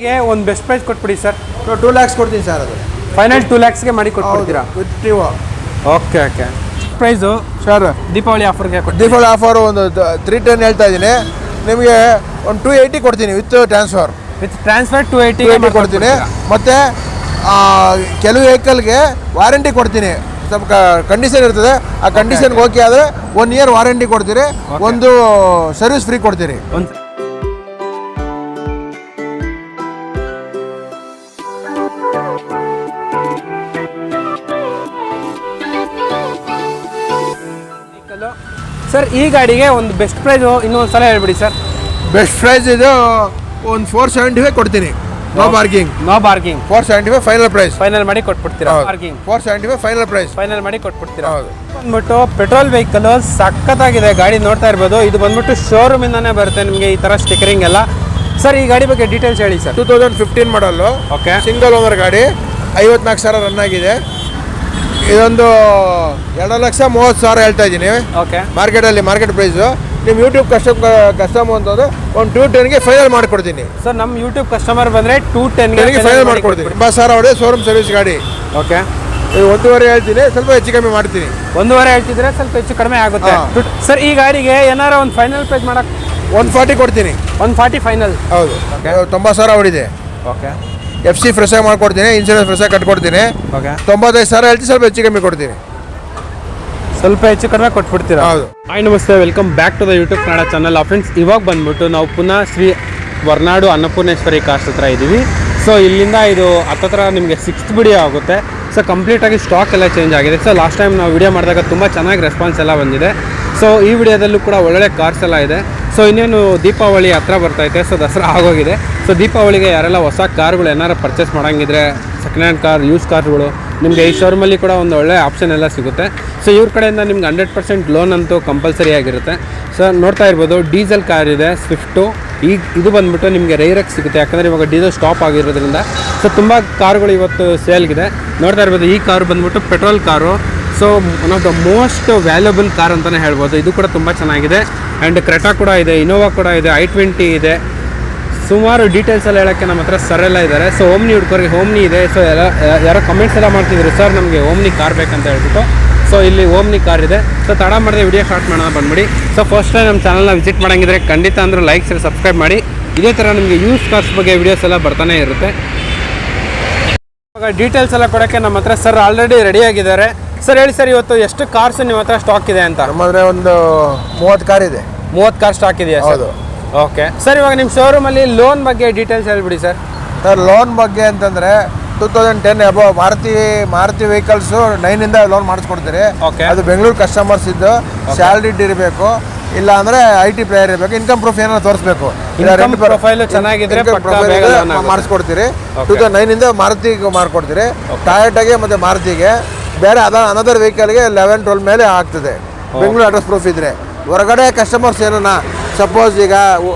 ಗೆ ಒಂದು best price ಕೊಟ್ಬಿಡಿ ಸರ್. 2 lakhs ಕೊಡ್ತೀನಿ ಸರ್. ಅದು ಫೈನಲ್ 2 lakhs ಗೆ ಮಾಡಿ ಕೊಟ್ಬಿಡ್ತೀರಾ? With T O. Okay okay. Price sir Deepavali ಆಫರ್ಗೆ ದೀಪಾವಳಿ ಆಫರ್ ಒಂದು 310 ಹೇಳ್ತಾ ಇದ್ದೀನಿ. ನಿಮಗೆ ಒಂದು 280 ಕೊಡ್ತೀನಿ ವಿತ್ ಟ್ರಾನ್ಸ್ಫರ್. ವಿತ್ ಟ್ರಾನ್ಸ್ಫರ್ 280 ಕೊಡ್ತೀನಿ. ಮತ್ತು ಕೆಲವು ವೆಹಿಕಲ್ಗೆ ವಾರಂಟಿ ಕೊಡ್ತೀನಿ. ಸ್ವಲ್ಪ ಕಂಡೀಷನ್ ಇರ್ತದೆ, ಆ ಕಂಡೀಷನ್ಗೆ ಓಕೆ ಆದರೆ 1 year ವಾರಂಟಿ ಕೊಡ್ತೀರಿ, ಒಂದು ಸರ್ವಿಸ್ ಫ್ರೀ ಕೊಡ್ತೀರಿ. ಸರ್ ಈ ಗಾಡಿಗೆ ಒಂದು ಬೆಸ್ಟ್ ಪ್ರೈಸ್ ಇನ್ನೊಂದು ಸಲ ಹೇಳ್ಬಿಡಿ ಸರ್. ಬೆಸ್ಟ್ ಪ್ರೈಸ್ ಇದು ಒಂದು 475 ಕೊಡ್ತೀನಿ. No bargaining. 475 final price. Final ಮಾಡಿ ಕೊಟ್ಬಿಡ್ತೀರಾ? Parking 475 final price. ಫೈನಲ್ ಮಾಡಿ ಕೊಟ್ಬಿಡ್ತೀರಾ? ಬಂದ್ಬಿಟ್ಟು ಪೆಟ್ರೋಲ್ ವೆಹಿಕಲ್ ಸಖತ್ತಾಗಿದೆ ಗಾಡಿ, ನೋಡ್ತಾ ಇರ್ಬೋದು. ಇದು ಬಂದ್ಬಿಟ್ಟು ಶೋರೂಮ್ ಇಂದಾನೆ ಬರುತ್ತೆ ನಿಮಗೆ ಈ ತರ ಸ್ಟಿಕರಿಂಗ್ ಎಲ್ಲ. ಸರ್ ಈ ಗಾಡಿ ಬಗ್ಗೆ ಡೀಟೇಲ್ಸ್ ಹೇಳಿ ಸರ್. 2015 ಮಾಡಲ್ಲು. ಓಕೆ. ಸಿಂಗಲ್ ಓನರ್ ಗಾಡಿ, 54,000 ರನ್ ಆಗಿದೆ. ಇದೊಂದು 2,30,000 ಹೇಳ್ತಾ ಇದ್ದೀನಿ. ಓಕೆ. Market price. ನಿಮ್ಮ ಯೂಟ್ಯೂಬ್ ಕಸ್ಟಮರ್ ಅಂತಂದ್ರೆ ಒಂದು 210 ಫೈನಲ್ ಮಾಡಿಕೊಡ್ತೀನಿ. ಸರ್ ನಮ್ಮ ಯೂಟ್ಯೂಬ್ ಕಸ್ಟಮರ್ ಬಂದರೆ 210 ಫೈನಲ್ ಮಾಡಿಕೊಡ್ತೀನಿ. 10,000 ಹೊಡೆ ಶೋರೂಮ್ ಸರ್ವಿಸ್ ಗಾಡಿ. ಓಕೆ. 1.5 ಹೇಳ್ತೀನಿ, ಸ್ವಲ್ಪ ಹೆಚ್ಚು ಕಮ್ಮಿ ಮಾಡ್ತೀನಿ. 1.5 ಹೇಳ್ತಿದ್ರೆ ಸ್ವಲ್ಪ ಹೆಚ್ಚು ಕಡಿಮೆ ಆಗುತ್ತೆ. ಸರ್ ಈ ಗಾಡಿಗೆ ಏನಾರ ಒಂದು ಫೈನಲ್ ಪ್ರೈಸ್ ಮಾಡಕ್ಕೆ 140 ಕೊಡ್ತೀನಿ. 140 ಫೈನಲ್. ಹೌದು. 90,000 ಹೊಡಿದೆ. ಓಕೆ. FC ಫ್ರೆಶ್ ಆಗಿ ಮಾಡ್ಕೊಡ್ತೀನಿ, ಇನ್ಶೂರೆನ್ಸ್ ಫ್ರೆಶ್ ಆಗಿ ಕಟ್ಕೊಡ್ತೀನಿ. ಓಕೆ. 95,000 ಹೇಳ್ತೀನಿ, ಸ್ವಲ್ಪ ಹೆಚ್ಚು ಕಮ್ಮಿ ಕೊಡ್ತೀನಿ. ಸ್ವಲ್ಪ ಹೆಚ್ಚು ಕಡಿಮೆ ಕೊಟ್ಬಿಡ್ತೀರಾ? ಹೌದು. ಹಾಯ್ ನಮಸ್ತೆ, welcome back to the YouTube Kannada channel. Friends, ಇವಾಗ ಬಂದ್ಬಿಟ್ಟು ನಾವು ಪುನಃ ಶ್ರೀ ವರ್ನಾಡು ಅನ್ನಪೂರ್ಣೇಶ್ವರಿ ಕಾಸ್ಟ್ ಹತ್ರ ಇದ್ದೀವಿ. ಸೊ ಇಲ್ಲಿಂದ ಇದು ಹತ್ತತ್ರ ನಿಮಗೆ 6th ವಿಡಿಯೋ ಆಗುತ್ತೆ. ಸೊ ಕಂಪ್ಲೀಟಾಗಿ ಸ್ಟಾಕ್ ಎಲ್ಲ ಚೇಂಜ್ ಆಗಿದೆ. ಸೊ ಲಾಸ್ಟ್ ಟೈಮ್ ನಾವು ವಿಡಿಯೋ ಮಾಡಿದಾಗ ತುಂಬ ಚೆನ್ನಾಗಿ ರೆಸ್ಪಾನ್ಸ್ ಎಲ್ಲ ಬಂದಿದೆ. ಸೊ ಈ ವಿಡಿಯೋದಲ್ಲೂ ಕೂಡ ಒಳ್ಳೊಳ್ಳೆ ಕಾರ್ಸ್ ಎಲ್ಲ ಇದೆ. ಸೊ ಇನ್ನೇನು ದೀಪಾವಳಿ ಹತ್ರ ಬರ್ತೈತೆ. ಸೊ ದಸರಾ ಆಗೋಗಿದೆ. ಸೊ ದೀಪಾವಳಿಗೆ ಯಾರೆಲ್ಲ ಹೊಸ ಕಾರ್ಗಳು ಏನಾರು ಪರ್ಚೇಸ್ ಮಾಡೋಂಗಿದ್ರೆ ಸೆಕೆಂಡ್ ಹ್ಯಾಂಡ್ ಕಾರ್, ಯೂಸ್ ಕಾರ್ಗಳು ನಿಮಗೆ ಈ ಶೋರೂಮಲ್ಲಿ ಕೂಡ ಒಂದು ಒಳ್ಳೆ ಆಪ್ಷನ್ ಎಲ್ಲ ಸಿಗುತ್ತೆ. ಸೊ ಇವ್ರ ಕಡೆಯಿಂದ ನಿಮ್ಗೆ 100% ಲೋನ್ ಅಂತೂ ಕಂಪಲ್ಸರಿ ಆಗಿರುತ್ತೆ. ಸೊ ನೋಡ್ತಾ ಇರ್ಬೋದು, ಡೀಸೆಲ್ ಕಾರ್ ಇದೆ ಸ್ವಿಫ್ಟು. ಇದು ಬಂದುಬಿಟ್ಟು ನಿಮಗೆ ರೈರಾಗಿ ಸಿಗುತ್ತೆ, ಯಾಕಂದರೆ ಇವಾಗ ಡೀಸೆಲ್ ಸ್ಟಾಪ್ ಆಗಿರೋದ್ರಿಂದ. ಸೊ ತುಂಬ ಕಾರುಗಳು ಇವತ್ತು ಸೇಲ್ಗಿದೆ. ನೋಡ್ತಾ ಇರ್ಬೋದು, ಈ ಕಾರು ಬಂದುಬಿಟ್ಟು petrol car. So one of the most valuable car ಅಂತಲೇ ಹೇಳ್ಬೋದು. ಇದು ಕೂಡ ತುಂಬ ಚೆನ್ನಾಗಿದೆ. ಆ್ಯಂಡ್ ಕ್ರೆಟಾ ಕೂಡ ಇದೆ, ಇನೋವಾ ಕೂಡ ಇದೆ, i20 ಇದೆ. ಸುಮಾರು ಡೀಟೇಲ್ಸ್ ಎಲ್ಲ ಹೇಳೋಕ್ಕೆ ನಮ್ಮ ಹತ್ರ ಸರ್ ಎಲ್ಲ ಇದ್ದಾರೆ. ಸೊ ಓಮ್ನಿ ಹುಡ್ಕೋರಿಗೆ ಓಮ್ನಿ ಇದೆ. ಸೊ ಯಾರೋ ಕಮೆಂಟ್ಸ್ ಎಲ್ಲ ಮಾಡ್ತಿದ್ರು, ಸರ್ ನಮಗೆ ಓಮ್ನಿ ಕಾರ್ ಬೇಕಂತ ಹೇಳ್ಬಿಟ್ಟು. ಸೊ ಇಲ್ಲಿ ಓಮ್ನಿ ಕಾರ್ ಇದೆ. ಸೊ ತಡ ಮಾಡಿದೆ ವಿಡಿಯೋ ಸ್ಟಾರ್ಟ್ ಮಾಡೋಣ ಬಂದ್ಬಿಡಿ. ಸೊ ಫಸ್ಟ್ ಟೈಮ್ ನಮ್ಮ ಚಾನಲ್ನ ವಿಸಿಟ್ ಮಾಡೋಂಗಿದ್ರೆ ಖಂಡಿತ ಅಂದರೆ ಲೈಕ್ ಶೇರ್ ಸಬ್ಸ್ಕ್ರೈಬ್ ಮಾಡಿ. ಇದೇ ಥರ ನಿಮಗೆ ಯೂಸ್ ಕಾರ್ಸ್ ಬಗ್ಗೆ ವಿಡಿಯೋಸ್ ಎಲ್ಲ ಬರ್ತಾನೆ ಇರುತ್ತೆ. ಇವಾಗ ಡೀಟೇಲ್ಸ್ ಎಲ್ಲ ಕೊಡೋಕ್ಕೆ ನಮ್ಮ ಹತ್ರ ಸರ್ ಆಲ್ರೆಡಿ ರೆಡಿಯಾಗಿದ್ದಾರೆ. ಸರ್ ಹೇಳಿ ಸರ್, ಇವತ್ತು ಎಷ್ಟು ಕಾರ್ಸ್ ನಿಮ್ಮ ಹತ್ರ ಸ್ಟಾಕ್ ಇದೆ ಅಂತ? ನಮ್ಮದ್ರೆ ಒಂದು 30 ಕಾರ್ ಇದೆ. 30 ಕಾರ್ ಸ್ಟಾಕ್ ಇದೆಯಾ? ಹೌದು. ಓಕೆ ಸರ್, ಇವಾಗ ನಿಮ್ಮ ಶೋರೂಮಲ್ಲಿ ಲೋನ್ ಬಗ್ಗೆ ಡೀಟೇಲ್ಸ್ ಹೇಳ್ಬಿಡಿ ಸರ್. ಸರ್ ಲೋನ್ ಬಗ್ಗೆ ಅಂತಂದರೆ 2010 ಅಬೌವ್ ಮಾರುತಿ ವೆಹಿಕಲ್ಸು 9ಇಂದ ಲೋನ್ ಮಾಡಿಸ್ಕೊಡ್ತೀರಿ. ಓಕೆ. ಅದು ಬೆಂಗಳೂರು ಕಸ್ಟಮರ್ಸ್ ಇದ್ದು ಸ್ಯಾಲ್ರಿಡ್ ಇರಬೇಕು, ಇಲ್ಲ ಅಂದರೆ IT ಪ್ಲೇಯರ್ ಇರಬೇಕು, ಇನ್ಕಮ್ ಪ್ರೂಫ್ ಏನಾದ್ರು ತೋರಿಸ್ಬೇಕು. ಪ್ರೊಫೈಲ್ ಚೆನ್ನಾಗಿದ್ರೆ ಮಾಡಿಸ್ಕೊಡ್ತೀರಿ. 2009ಇಂದ ಮಾರುತಿಗೆ ಮಾಡ್ಕೊಡ್ತೀರಿ, ಟಾಯೋಟಾಗೆ ಮತ್ತು ಮಾರುತಿಗೆ. ಬೇರೆ ಅನದರ್ ವೆಹಿಕಲ್ಗೆ 11-12 ಮೇಲೆ ಆಗ್ತದೆ ಬೆಂಗಳೂರು ಅಡ್ರೆಸ್ ಪ್ರೂಫ್ ಇದ್ದರೆ. ಹೊರಗಡೆ ಕಸ್ಟಮರ್ಸ್ ಏನನ್ನ ಸಪೋಸ್ ಈಗ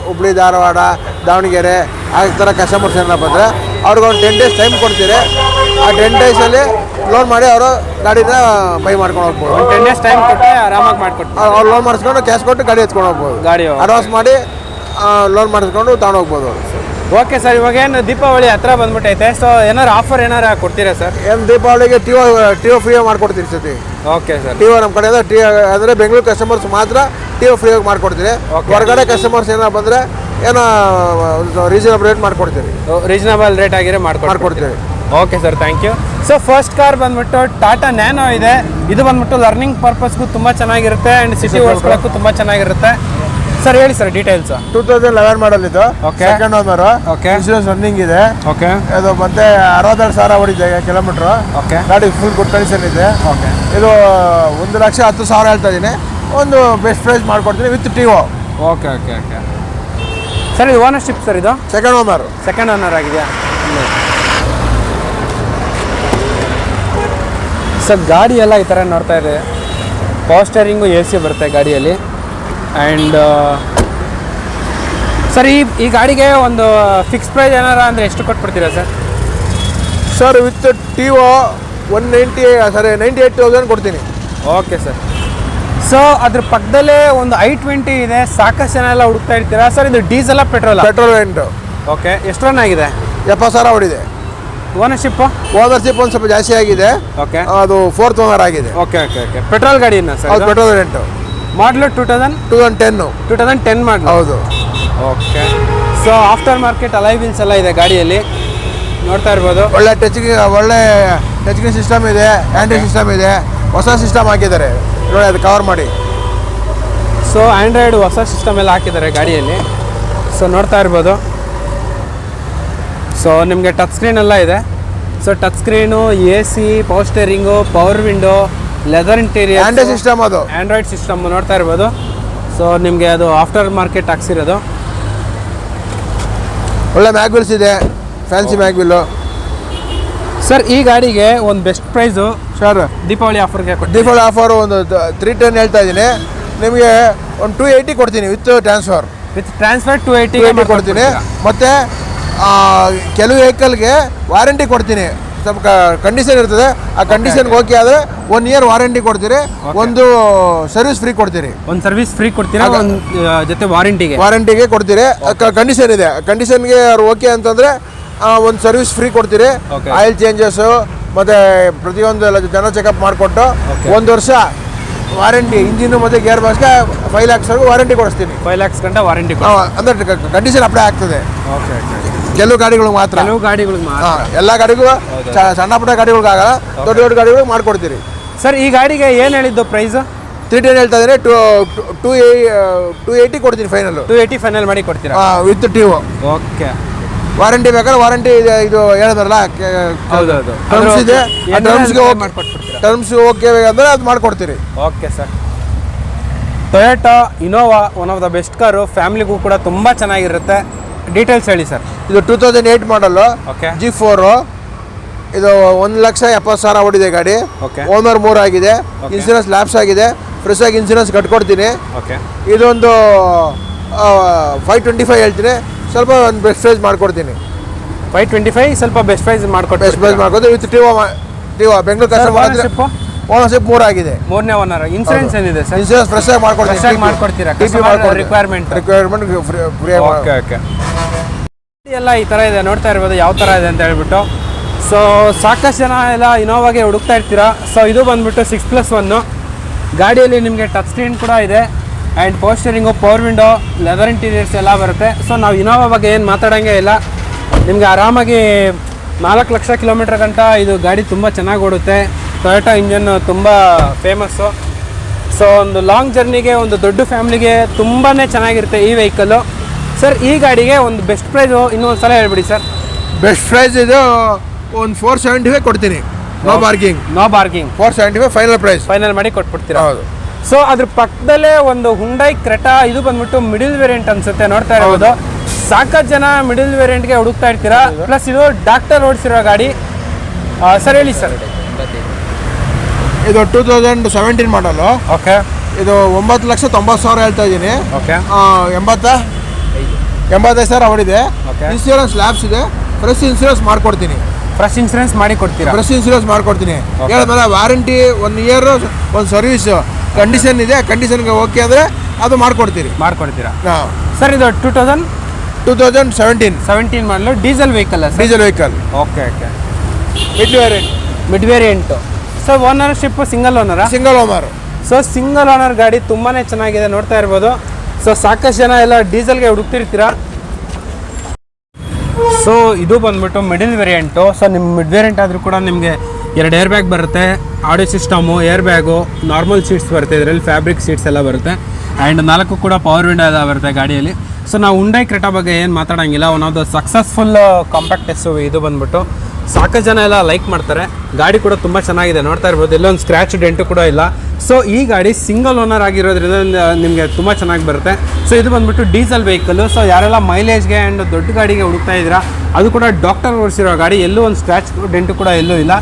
ಹುಬ್ಳಿ, ಧಾರವಾಡ, ದಾವಣಗೆರೆ ಆ ಥರ ಕಸ್ಟಮರ್ಸ್ ಏನಾರ ಬಂದರೆ ಅವ್ರಿಗೆ ಒಂದು 10 days ಟೈಮ್ ಕೊಡ್ತೀರಿ. ಆ 10 daysಲ್ಲಿ ಲೋನ್ ಮಾಡಿ ಅವರು ಗಾಡಿನ ಬೈ ಮಾಡ್ಕೊಂಡು ಹೋಗ್ಬೋದು. 10 days ಟೈಮ್ ಕೊಟ್ಟರೆ ಆರಾಮಾಗಿ ಮಾಡಿಕೊಡ್ತೀವಿ. ಅವ್ರು ಲೋನ್ ಮಾಡಿಸ್ಕೊಂಡು ಕ್ಯಾಶ್ ಕೊಟ್ಟು ಗಾಡಿ ಎತ್ಕೊಂಡು ಹೋಗ್ಬೋದು. ಗಾಡಿ ಅಡ್ವಾನ್ಸ್ ಮಾಡಿ ಲೋನ್ ಮಾಡಿಸ್ಕೊಂಡು ತಗೊಂಡು ಹೋಗ್ಬೋದು. ಓಕೆ ಸರ್, ಇವಾಗ ಏನು ದೀಪಾವಳಿ ಹತ್ರ ಬಂದ್ಬಿಟ್ಟೈತೆ. ಸೊ ಏನಾರು ಆಫರ್ ಏನಾರು ಕೊಡ್ತೀರಾ ಸರ್? ಏನು ದೀಪಾವಳಿಗೆ ಟಿಒ ಫ್ರೀ ಮಾಡ್ಕೊಡ್ತೀರಿ ಸತಿ. Okay sir. ಟಿಒ ನಮ್ಮ ಕಡೆಯಿಂದ ಅಂದರೆ ಬೆಂಗಳೂರು ಕಸ್ಟಮರ್ಸ್ ಮಾತ್ರ ಟಿಒ ಫ್ರೀಯಾಗಿ ಮಾಡ್ಕೊಡ್ತೀರಿ. ಹೊರಗಡೆ ಕಸ್ಟಮರ್ಸ್ ಏನೋ ಬಂದರೆ ಏನೋ ರೀಸನಬಲ್ ರೇಟ್ ಮಾಡ್ಕೊಡ್ತೀರಿ. ರೀಸನಬಲ್ ರೇಟ್ ಆಗಿರೋ ಮಾಡ್ಕೊಡ್ತೀವಿ. Okay sir, thank you. So first car ಬಂದ್ಬಿಟ್ಟು ಟಾಟಾ ನ್ಯಾನೋ ಇದೆ. ಇದು ಬಂದ್ಬಿಟ್ಟು ಲರ್ನಿಂಗ್ ಪರ್ಪಸ್ಗೂ ತುಂಬ ಚೆನ್ನಾಗಿರುತ್ತೆ ಆ್ಯಂಡ್ ಸಿಟಿ ಓಡಿಸ್ಕೊಳ್ಳೋಕ್ಕೂ ತುಂಬ ಚೆನ್ನಾಗಿರುತ್ತೆ. ಸರ್ ಹೇಳಿ ಸರ್ ಡೀಟೇಲ್ಸ್. 2011 ಮಾಡಲ್ ಇದು. Okay. Second owner. Okay. Insurance running ಇದೆ. ಓಕೆ. ಅದು ಮತ್ತೆ 62,000 ಓಡಿದೆ ಕಿಲೋಮೀಟ್ರು. ಓಕೆ. ಗಾಡಿ ಫುಲ್ ಗುಡ್ ಕಂಡೀಷನ್ ಇದೆ. ಓಕೆ. ಇದು 1,10,000 ಹೇಳ್ತಾ ಇದ್ದೀನಿ. ಒಂದು ಬೆಸ್ಟ್ ಪ್ರೈಸ್ ಮಾಡ್ಕೊಡ್ತೀನಿ with TO. Okay okay okay sir, ಇದು ಓನರ್ಶಿಪ್ ಸರ್? ಇದು ಸೆಕೆಂಡ್ ಓನರ್ ಆಗಿದೆಯಾ? ಸರ್ ಗಾಡಿ ಎಲ್ಲ ಈ ಥರ ನೋಡ್ತಾ ಇದೆ. ಪವರ್ ಸ್ಟೇರಿಂಗು AC ಬರುತ್ತೆ ಗಾಡಿಯಲ್ಲಿ. ಆ್ಯಂಡ್ ಸರ್ ಈ ಗಾಡಿಗೆ ಒಂದು ಫಿಕ್ಸ್ ಪ್ರೈಸ್ ಏನಾರ ಅಂದರೆ ಎಷ್ಟು ಕೊಟ್ಬಿಡ್ತೀರಾ ಸರ್? ಸರ್ ವಿತ್ ಟಿಒ 98,000 ಕೊಡ್ತೀನಿ. Okay sir. ಸೊ ಅದ್ರ ಪಕ್ಕದಲ್ಲೇ ಒಂದು i20 ಇದೆ. ಸಾಕಷ್ಟು ಜನ ಎಲ್ಲ ಹುಡುಕ್ತಾ ಇರ್ತೀರಾ ಸರ್. ಇದು ಡೀಸೆಲ್ಲ ಪೆಟ್ರೋಲ್? ಪೆಟ್ರೋಲ್ ಎಂಟು. ಓಕೆ. ಎಷ್ಟು ರನ್ ಆಗಿದೆ? 70,000 ಹೊಡಿದೆ. ಓನರ್ಶಿಪ್ಪು ಓನರ್ಶಿಪ್ ಒಂದು ಸ್ವಲ್ಪ ಜಾಸ್ತಿ ಆಗಿದೆ. ಓಕೆ, ಅದು 4th ಓನರ್ ಆಗಿದೆ. Okay okay okay. ಪೆಟ್ರೋಲ್ ಗಾಡಿನ ಸರ್? ಹೌದು, ಪೆಟ್ರೋಲ್ ವೇರಿಯಂಟು. ಮಾಡಲು 2010 ಮಾಡಲು. ಹೌದು. Okay. So after market ಅಲೈ wheels ಎಲ್ಲ ಇದೆ ಗಾಡಿಯಲ್ಲಿ, ನೋಡ್ತಾ ಇರ್ಬೋದು. ಒಳ್ಳೆ ಟಚ್ ಸಿಸ್ಟಮ್ ಇದೆ, ಆ್ಯಂಡ್ರಾಯ್ಡ್ ಸಿಸ್ಟಮ್ ಇದೆ, ಹೊಸ ಸಿಸ್ಟಮ್ ಹಾಕಿದ್ದಾರೆ ನೋಡಿ, ಅದು ಕವರ್ ಮಾಡಿ. ಸೊ ಆ್ಯಂಡ್ರಾಯ್ಡ್ ಹೊಸ ಸಿಸ್ಟಮ್ ಎಲ್ಲ ಹಾಕಿದ್ದಾರೆ ಗಾಡಿಯಲ್ಲಿ, ಸೊ ನೋಡ್ತಾ ಇರ್ಬೋದು. ಸೊ ನಿಮಗೆ ಟಚ್ ಸ್ಕ್ರೀನ್ ಎಲ್ಲ ಇದೆ. So touch screen, AC, power steering, power window, leather interior, Android system, ಅದು ಆ್ಯಂಡ್ರಾಯ್ಡ್ ಸಿಸ್ಟಮ್ ನೋಡ್ತಾ ಇರ್ಬೋದು. ಸೊ ನಿಮಗೆ ಅದು ಆಫ್ಟರ್ ಮಾರ್ಕೆಟ್ ಹಾಕ್ಸಿರೋದು. ಒಳ್ಳೆ ಮ್ಯಾಗ್ವಿಲ್ಸ್ ಇದೆ, ಫ್ಯಾನ್ಸಿ ಮ್ಯಾಗ್ವಿಲ್ಲು. ಸರ್ ಈ ಗಾಡಿಗೆ ಒಂದು ಬೆಸ್ಟ್ ಪ್ರೈಸು ಸರ್ ದೀಪಾವಳಿ ಆಫರ್ಗೆ ಕೊಟ್ಟು, ದೀಪಾವಳಿ ಆಫರು ಒಂದು 310 ಹೇಳ್ತಾ ಇದ್ದೀನಿ. ನಿಮಗೆ ಒಂದು 280 ಕೊಡ್ತೀನಿ ವಿತ್ ಟ್ರಾನ್ಸ್ಫರ್. ವಿತ್ ಟ್ರಾನ್ಸ್ಫರ್ 280 ಕೊಡ್ತೀನಿ. ಮತ್ತು ಕೆಲವು ವೆಹಿಕಲ್ಗೆ ವಾರಂಟಿ ಕೊಡ್ತೀನಿ. ಸ್ವಲ್ಪ ಕಂಡೀಷನ್ ಇರ್ತದೆ, ಆ ಕಂಡೀಷನ್ಗೆ ಓಕೆ ಆದರೆ 1 ಇಯರ್ ವಾರಂಟಿ ಕೊಡ್ತೀರಿ, ಒಂದು ಸರ್ವಿಸ್ ಫ್ರೀ ಕೊಡ್ತೀರಿ. ಒಂದು ಸರ್ವಿಸ್ ಫ್ರೀ ಕೊಡ್ತೀರಾ, ಒಂದು ಜೊತೆ ವಾರಂಟಿಗೆ ಕೊಡ್ತೀರಿ. ಕಂಡೀಷನ್ ಇದೆ, ಕಂಡೀಷನ್ಗೆ ಅವ್ರು ಓಕೆ ಅಂತಂದರೆ ಒಂದು ಸರ್ವಿಸ್ ಫ್ರೀ ಕೊಡ್ತೀರಿ. ಆಯಿಲ್ ಚೇಂಜಸ್ಸು ಮತ್ತು ಪ್ರತಿಯೊಂದು ಜನ ಚೆಕಪ್ ಮಾಡಿಕೊಟ್ಟು 1 ವರ್ಷ ವಾರಂಟಿ, ಇಂಜಿನು ಮತ್ತು ಗೇರ್ ಬಾಕ್ಸ್ಗೆ 5 lakhsವರೆಗೂ ವಾರಂಟಿ ಕೊಡಿಸ್ತೀನಿ. 5 lakhs ಗಂಟ ವಾರಂಟಿ ಅಂದರೆ ಕಂಡೀಷನ್ ಅಪ್ಲೈ ಆಗ್ತದೆ. ಓಕೆ. ಕೆಲವು ಗಾಡಿಗಳಿಗೆ ಮಾತ್ರ, ಎಲ್ಲ ಗಾಡಿಗೂ, ಸಣ್ಣ ಪುಟ್ಟ ಗಾಡಿಗಳಿಗಾಗಲ್ಲ, ದೊಡ್ಡ ದೊಡ್ಡ ಗಾಡಿಗಳು ಮಾಡ್ಕೊಡ್ತೀರಿ. ಸರ್ ಈ ಗಾಡಿಗೆ ಏನು ಹೇಳಿದ್ದು ಪ್ರೈಸ್? 310 ಹೇಳ್ತಾ ಇದ್ದಾರೆ, 280 ಕೊಡ್ತೀನಿ ಫೈನಲ್. 280 ಫೈನಲ್ ಮಾಡಿ ಕೊಡ್ತೀರಾ ವಿತ್ ಟಿವ್. ಓಕೆ. ವಾರಂಟಿ ಬೇಕಾದ್ರೆ ವಾರಂಟಿ ಇದು ಹೇಳಿದ್ರಲ್ಲ, ಹೌದೌದು, ಟರ್ಮ್ಸ್ ಇದೆ, ಟರ್ಮ್ಸ್ ಓಕೆ ಅಂದರೆ ಅದು ಮಾಡಿಕೊಡ್ತೀರಿ. Okay sir. Toyota Innova one of the best car, ಫ್ಯಾಮಿಲಿಗೂ ಕೂಡ ತುಂಬ ಚೆನ್ನಾಗಿರುತ್ತೆ. ಡೀಟೇಲ್ಸ್ ಹೇಳಿ ಸರ್. ಇದು 2008 ಮಾಡಲ್ಲು, ಓಕೆ. G4. ಇದು 1,70,000 ಹೊಡಿದೆ ಗಾಡಿ. ಓಕೆ. ಓನರ್ 3 ಆಗಿದೆ. ಇನ್ಸೂರೆನ್ಸ್ ಲ್ಯಾಪ್ಸ್ ಆಗಿದೆ, ಫ್ರೆಶ್ ಆಗಿ ಇನ್ಸೂರೆನ್ಸ್ ಕಟ್ಕೊಡ್ತೀನಿ. ಓಕೆ. ಇದೊಂದು 525 ಹೇಳ್ತೀನಿ, ಸ್ವಲ್ಪ ಒಂದು ಬೆಸ್ಟ್ ಪ್ರೈಸ್ ಮಾಡ್ಕೊಡ್ತೀನಿ. 525 ಸ್ವಲ್ಪ ಬೆಸ್ಟ್ ಪ್ರೈಸ್ ಬೆಸ್ಟ್ ಪ್ರೈಸ್ ಮಾಡ್ಕೊಡ್ತೀನಿ with T O Bengaluru customer. Ownership 3 ಆಗಿದೆ. 3ನೇ ಓನರ್. ಇನ್ಸೂರೆನ್ಸ್ ಏನಿದೆ ಸರ್? ಇನ್ಸೂರೆನ್ಸ್ ಫ್ರೆಶ್ ಆಗಿ ಮಾಡ್ಕೊಡ್ತೀರಾ? Requirement free. Okay okay. ಎಲ್ಲ ಈ ಥರ ಇದೆ, ನೋಡ್ತಾ ಇರ್ಬೋದು ಯಾವ ಥರ ಇದೆ ಅಂತ ಹೇಳ್ಬಿಟ್ಟು. ಸೊ ಸಾಕಷ್ಟು ಜನ ಎಲ್ಲ ಇನೋವಾಗೆ ಹುಡುಕ್ತಾ ಇರ್ತೀರಾ. ಸೊ ಇದು ಬಂದುಬಿಟ್ಟು 6+1 ಗಾಡಿಯಲ್ಲಿ ನಿಮಗೆ ಟಚ್ ಸ್ಕ್ರೀನ್ ಕೂಡ ಇದೆ, and power steering, power window, leather interiors ಎಲ್ಲ ಬರುತ್ತೆ. ಸೊ ನಾವು ಇನೋವಾ ಬಗ್ಗೆ ಏನು ಮಾತಾಡೋಂಗೆ ಇಲ್ಲ, ನಿಮಗೆ ಆರಾಮಾಗಿ 4 ಲಕ್ಷ ಕಿಲೋಮೀಟ್ರ್ ಗಂಟ ಇದು ಗಾಡಿ ತುಂಬ ಚೆನ್ನಾಗಿ ಓಡುತ್ತೆ. ಟೊಯೋಟಾ ಇಂಜನ್ನು ತುಂಬ ಫೇಮಸ್ಸು. ಸೊ ಒಂದು ಲಾಂಗ್ ಜರ್ನಿಗೆ, ಒಂದು ದೊಡ್ಡ ಫ್ಯಾಮ್ಲಿಗೆ ತುಂಬಾ ಚೆನ್ನಾಗಿರುತ್ತೆ ಈ ವೆಹಿಕಲ್ಲು. ಸರ್ ಈ ಗಾಡಿಗೆ ಒಂದು ಬೆಸ್ಟ್ ಪ್ರೈಸು ಇನ್ನೊಂದು ಸಲ ಹೇಳ್ಬಿಡಿ ಸರ್. ಬೆಸ್ಟ್ ಪ್ರೈಸ್ ಇದು ಒಂದು 475 ಕೊಡ್ತೀನಿ. No bargaining. 475 ಫೈನಲ್ ಮಾಡಿ ಕೊಟ್ಬಿಡ್ತೀರಾ? ಹೌದು. ಸೊ ಅದ್ರ ಪಕ್ಕದಲ್ಲೇ ಒಂದು ಹುಂಡೈ ಕ್ರೆಟಾ, ಇದು ಬಂದ್ಬಿಟ್ಟು ಮಿಡಿಲ್ ವೇರಿಯಂಟ್ ಅನ್ಸುತ್ತೆ, ನೋಡ್ತಾ ಇರ್ಬೋದು. ಸಾಕಷ್ಟು ಜನ ಮಿಡಿಲ್ ವೇರಿಯಂಟ್ಗೆ ಹುಡುಕ್ತಾ ಇರ್ತೀರಾ. ಪ್ಲಸ್ ಇದು ಡಾಕ್ಟರ್ ಓಡಿಸಿರೋ ಗಾಡಿ. ಸರ್ ಹೇಳಿ ಸರ್. ಇದು 2017 ಮಾಡಲು. ಓಕೆ. ಇದು 9,90,000 ಹೇಳ್ತಾ ಇದ್ದೀನಿ. ಓಕೆ. 85,000 ಹೊಡಿದೆ. ಇನ್ಶೂರೆನ್ಸ್ ಲ್ಯಾಬ್ಸ್ ಇದೆ, ಫ್ರೆಶ್ ಇನ್ಶೂರೆನ್ಸ್ ಮಾಡ್ಕೊಡ್ತೀನಿ. ಫ್ರೆಶ್ ಇನ್ಶೂರೆನ್ಸ್ ಮಾಡಿ ಕೊಡ್ತೀರಾ? ಫ್ರೆಶ್ ಇನ್ಶೂರೆನ್ಸ್ ಮಾಡ್ಕೊಡ್ತೀನಿ. ಹೇಳಿದ್ಮೇಲೆ ವಾರಂಟಿ 1 ಇಯರ್, ಒಂದು ಸರ್ವಿಸ್ ಕಂಡೀಷನ್ ಇದೆ, ಕಂಡೀಷನ್ಗೆ ಓಕೆ ಅಂದರೆ ಅದು ಮಾಡ್ಕೊಡ್ತೀರಾ? ಸರ್ ಇದು 2017 model diesel vehicle. Okay okay. Mid variant. So ownership single ಓನರಾ? Single owner. So single owner ಗಾಡಿ ತುಂಬಾ ಚೆನ್ನಾಗಿದೆ, ನೋಡ್ತಾ ಇರ್ಬೋದು. ಸೊ ಸಾಕಷ್ಟು ಜನ ಎಲ್ಲ ಡೀಸೆಲ್ಗೆ ಹುಡುಕ್ತಿರ್ತೀರಾ. ಸೊ ಇದು ಬಂದ್ಬಿಟ್ಟು ಮಿಡಿಲ್ ವೇರಿಯಂಟು. ಸೊ ನಿಮ್ಮ ಮಿಡ್ ವೇರಿಯಂಟ್ ಆದರೂ ಕೂಡ ನಿಮಗೆ 2 ಏರ್ ಬ್ಯಾಗ್ ಬರುತ್ತೆ, audio system, air bag, normal seats ಬರುತ್ತೆ, ಇದರಲ್ಲಿ ಫ್ಯಾಬ್ರಿಕ್ ಸೀಟ್ಸ್ ಎಲ್ಲ ಬರುತ್ತೆ, ಆ್ಯಂಡ್ 4 ಕೂಡ ಪವರ್ ವಿಂಡೋ ಎಲ್ಲ ಬರುತ್ತೆ ಗಾಡಿಯಲ್ಲಿ. ಸೊ ನಾವು ಹುಂಡೈ ಕ್ರೆಟಾ ಬಗ್ಗೆ ಏನು ಮಾತಾಡೋಂಗಿಲ್ಲ, one of the successful compact S U V ಇದು ಬಂದ್ಬಿಟ್ಟು. ಸಾಕಷ್ಟು ಜನ ಎಲ್ಲ ಲೈಕ್ ಮಾಡ್ತಾರೆ. ಗಾಡಿ ಕೂಡ ತುಂಬ ಚೆನ್ನಾಗಿದೆ, ನೋಡ್ತಾ ಇರ್ಬೋದು. ಎಲ್ಲೊಂದು ಸ್ಕ್ರ್ಯಾಚ್ ಡೆಂಟು ಕೂಡ ಇಲ್ಲ. ಸೊ ಈ ಗಾಡಿ ಸಿಂಗಲ್ ಓನರ್ ಆಗಿರೋದ್ರಿಂದ ನಿಮಗೆ ತುಂಬ ಚೆನ್ನಾಗಿ ಬರುತ್ತೆ. ಸೊ ಇದು ಬಂದ್ಬಿಟ್ಟು ಡೀಸೆಲ್ ವೆಹಿಕಲ್ಲು. ಸೊ ಯಾರೆಲ್ಲ ಮೈಲೇಜ್ಗೆ ಆ್ಯಂಡ್ ದೊಡ್ಡ ಗಾಡಿಗೆ ಹುಡುಕ್ತಾ ಇದ್ದೀರಾ, ಅದು ಕೂಡ ಡಾಕ್ಟರ್ ಓಡಿಸಿರೋ ಗಾಡಿ, ಎಲ್ಲೂ ಒಂದು ಸ್ಕ್ರ್ಯಾಚ್ ಡೆಂಟು ಕೂಡ ಎಲ್ಲೂ ಇಲ್ಲ.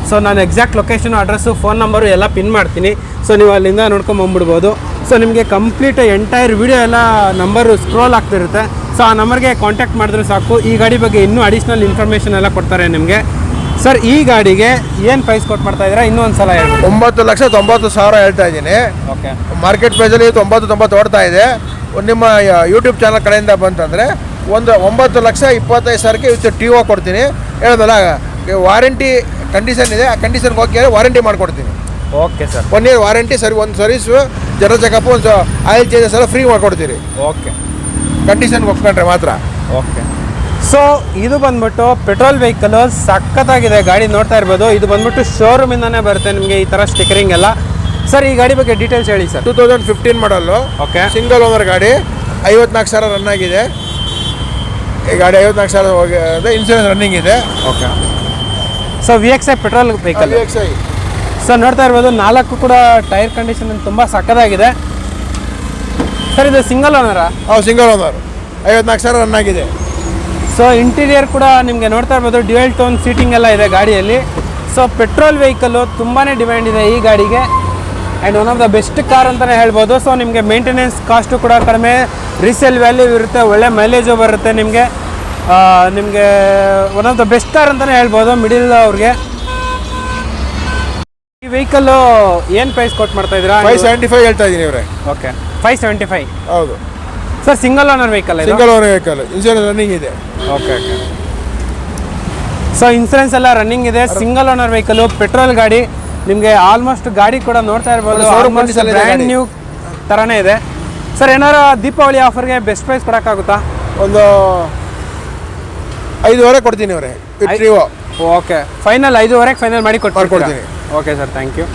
ಸೊ ನಾನು exact location, address, phone number ಎಲ್ಲ ಪಿನ್ ಮಾಡ್ತೀನಿ. ಸೊ ನೀವು ಅಲ್ಲಿಂದ ನೋಡ್ಕೊಂಬಂದ್ಬಿಡ್ಬೋದು. ಸೊ ನಿಮಗೆ ಕಂಪ್ಲೀಟ್ ಎಂಟೈರ್ ವಿಡಿಯೋ ಎಲ್ಲ ನಂಬರು ಸ್ಕ್ರೋಲ್ ಆಗ್ತಿರುತ್ತೆ. ಸೊ ಆ ನಂಬರ್ಗೆ ಕಾಂಟ್ಯಾಕ್ಟ್ ಮಾಡಿದ್ರೆ ಸಾಕು. ಈ ಗಾಡಿ ಬಗ್ಗೆ ಇನ್ನೂ ಅಡಿಷ್ನಲ್ ಇನ್ಫಾರ್ಮೇಷನ್ ಎಲ್ಲ ಕೊಡ್ತಾರೆ ನಿಮಗೆ. ಸರ್ ಈ ಗಾಡಿಗೆ ಏನು ಪ್ರೈಸ್ ಕೊಟ್ಟು ಮಾಡ್ತಾ ಇದ್ದೀರಾ ಇನ್ನೊಂದು ಸಲ ಹೇಳಿ. 9,90,000 ಹೇಳ್ತಾ ಇದ್ದೀನಿ. ಓಕೆ. ಮಾರ್ಕೆಟ್ ಪ್ರೈಸಲ್ಲಿ 90 ಓಡ್ತಾ ಇದೆ. ನಿಮ್ಮ ಯೂಟ್ಯೂಬ್ ಚಾನಲ್ ಕಡೆಯಿಂದ ಬಂತಂದರೆ ಒಂದು 9,25,000ಕ್ಕೆ ವಿತ್ ಟಿಒ ಕೊಡ್ತೀನಿ. ಹೇಳಿದಲ್ಲ ವಾರಂಟಿ ಕಂಡೀಷನ್ ಇದೆ, ಆ ಕಂಡೀಷನ್ಗೆ ಹೋಗಿ ವಾರಂಟಿ ಮಾಡಿಕೊಡ್ತೀನಿ. Okay sir. 1 ಇಯರ್ ವಾರಂಟಿ, ಸರಿ ಒಂದು ಸರ್ವಿಸು, ಜನರಲ್ ಚೆಕಪ್ಪು, ಒಂದು ಆಯಿಲ್ ಚೇಂಜಸ್ ಎಲ್ಲ ಫ್ರೀ ಮಾಡಿಕೊಡ್ತೀರಿ. ಓಕೆ, ಕಂಡೀಷನ್ಗೆ ಒಪ್ಕೊಂಡ್ರೆ ಮಾತ್ರ. ಓಕೆ. ಸೊ ಇದು ಬಂದ್ಬಿಟ್ಟು ಪೆಟ್ರೋಲ್ ವೆಹಿಕಲ್ ಸಖತ್ತಾಗಿದೆ ಗಾಡಿ, ನೋಡ್ತಾ ಇರ್ಬೋದು. ಇದು ಬಂದ್ಬಿಟ್ಟು ಶೋರೂಮಿಂದಾನೇ ಬರುತ್ತೆ ನಿಮಗೆ ಈ ಥರ ಸ್ಟಿಕರಿಂಗ್ ಎಲ್ಲ. ಸರ್ ಈ ಗಾಡಿ ಬಗ್ಗೆ ಡೀಟೇಲ್ಸ್ ಹೇಳಿ ಸರ್. 2015 ಮಾಡಲ್ಲು. ಓಕೆ. ಸಿಂಗಲ್ ಓನರ್ ಗಾಡಿ, 54,000 ರನ್ ಆಗಿದೆ ಈ ಗಾಡಿ. 54,000 ಹೋಗಿದೆ, ಇನ್ಸೂರೆನ್ಸ್ ರನ್ನಿಂಗ್ ಇದೆ. Okay. So VXI petrol vehicle. VXI. Sir ನೋಡ್ತಾ ಇರ್ಬೋದು, 4 ಕೂಡ ಟೈರ್ ಕಂಡೀಷನ್ ತುಂಬ ಸಖತ್ತಾಗಿದೆ. ಸರ್ ಇದು ಸಿಂಗಲ್ ಓನರಾ? ಸಿಂಗಲ್ ಓನರ್, 54,000 ರನ್ ಆಗಿದೆ. ಸೊ ಇಂಟೀರಿಯರ್ ಕೂಡ ನಿಮಗೆ ನೋಡ್ತಾ ಇರ್ಬೋದು, ಡ್ಯುಯಲ್ ಟೋನ್ ಸೀಟಿಂಗ್ ಎಲ್ಲ ಇದೆ ಗಾಡಿಯಲ್ಲಿ. ಸೊ ಪೆಟ್ರೋಲ್ ವೆಹಿಕಲ್ಲು ತುಂಬಾ ಡಿಮ್ಯಾಂಡ್ ಇದೆ ಈ ಗಾಡಿಗೆ, and one of the best car ಅಂತಲೇ ಹೇಳ್ಬೋದು. ಸೊ ನಿಮಗೆ ಮೇಂಟೆನೆನ್ಸ್ ಕಾಸ್ಟು ಕೂಡ ಕಡಿಮೆ, ರೀಸೇಲ್ ವ್ಯಾಲ್ಯೂ ಇರುತ್ತೆ, ಒಳ್ಳೆ ಮೈಲೇಜು ಬರುತ್ತೆ ನಿಮಗೆ. One of the best car ಅಂತಲೇ ಹೇಳ್ಬೋದು ಮಿಡಿಲ್ ಅವ್ರಿಗೆ. ಈ ವೆಹಿಕಲ್ಲು ಏನು ಪ್ರೈಸ್ ಕೊಟ್ಟು ಮಾಡ್ತಾ ಇದ್ದೀರಾ? 575 ಹೇಳ್ತಾ ಇದ್ದೀನಿ ಇವರೇ. ಓಕೆ, 575. ಹೌದು sir single owner vehicle? Single owner vehicle, insurance running ಇದೆ. Okay, okay. ಸೊ ಇನ್ಸೂರೆನ್ಸ್ ಎಲ್ಲ ರನ್ನಿಂಗ್ ಇದೆ, ಸಿಂಗಲ್ ಓನರ್ ವೆಹಿಕಲ್, ಪೆಟ್ರೋಲ್ ಗಾಡಿ. ನಿಮಗೆ ಆಲ್ಮೋಸ್ಟ್ ಗಾಡಿ ಕೂಡ ನೋಡ್ತಾ ಇರ್ಬೋದು, ಬ್ರ್ಯಾಂಡ್ ನ್ಯೂ ಥರನೇ ಇದೆ. ಸರ್ ಏನಾರು ದೀಪಾವಳಿ ಆಫರ್ಗೆ ಬೆಸ್ಟ್ ಪ್ರೈಸ್ ಕೊಡೋಕ್ಕಾಗುತ್ತಾ? ಒಂದು 5,500 ಕೊಡ್ತೀನಿ ಅವರೇ. ಓಕೆ, ಫೈನಲ್ 5,500 ಫೈನಲ್ ಮಾಡಿ ಕೊಡ್ತೀನಿ. Okay sir, thank you.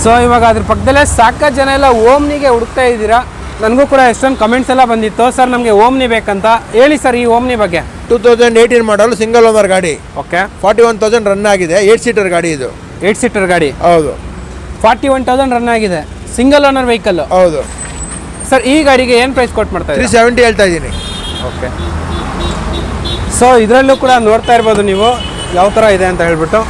So ಇವಾಗ ಅದ್ರ ಪಕ್ಕದಲ್ಲೇ ಸಾಕಷ್ಟು ಜನ ಎಲ್ಲ ಓಮ್ನಿಗೆ ಹುಡುಕ್ತಾ ಇದ್ದೀರಾ. ನನಗೂ ಕೂಡ ಎಷ್ಟೊಂದು ಕಮೆಂಟ್ಸ್ ಎಲ್ಲ ಬಂದಿತ್ತು, ಸರ್ ನಮಗೆ ಓಮ್ನಿ ಬೇಕಂತ. ಹೇಳಿ ಸರ್ ಈ ಓಮ್ನಿ ಬಗ್ಗೆ. 2018 ಮಾಡಲ್, ಸಿಂಗಲ್ ಓನರ್ ಗಾಡಿ. ಓಕೆ. 41,000 ರನ್ ಆಗಿದೆ. 8 ಸೀಟರ್ ಗಾಡಿ ಇದು. 8 ಸೀಟರ್ ಗಾಡಿ. ಹೌದು. 41,000 ರನ್ ಆಗಿದೆ, ಸಿಂಗಲ್ ಓನರ್ ವೆಹಿಕಲ್. ಹೌದು ಸರ್. ಈ ಗಾಡಿಗೆ ಏನು ಪ್ರೈಸ್ ಕೊಟ್ಟು ಮಾಡ್ತಾ ಇದ್ದೀರಾ? 370 ಹೇಳ್ತಾ ಇದ್ದೀನಿ. ಓಕೆ. ಸೊ ಇದರಲ್ಲೂ ಕೂಡ ನೋಡ್ತಾ ಇರ್ಬೋದು ನೀವು ಯಾವ ಥರ ಇದೆ ಅಂತ ಹೇಳ್ಬಿಟ್ಟು.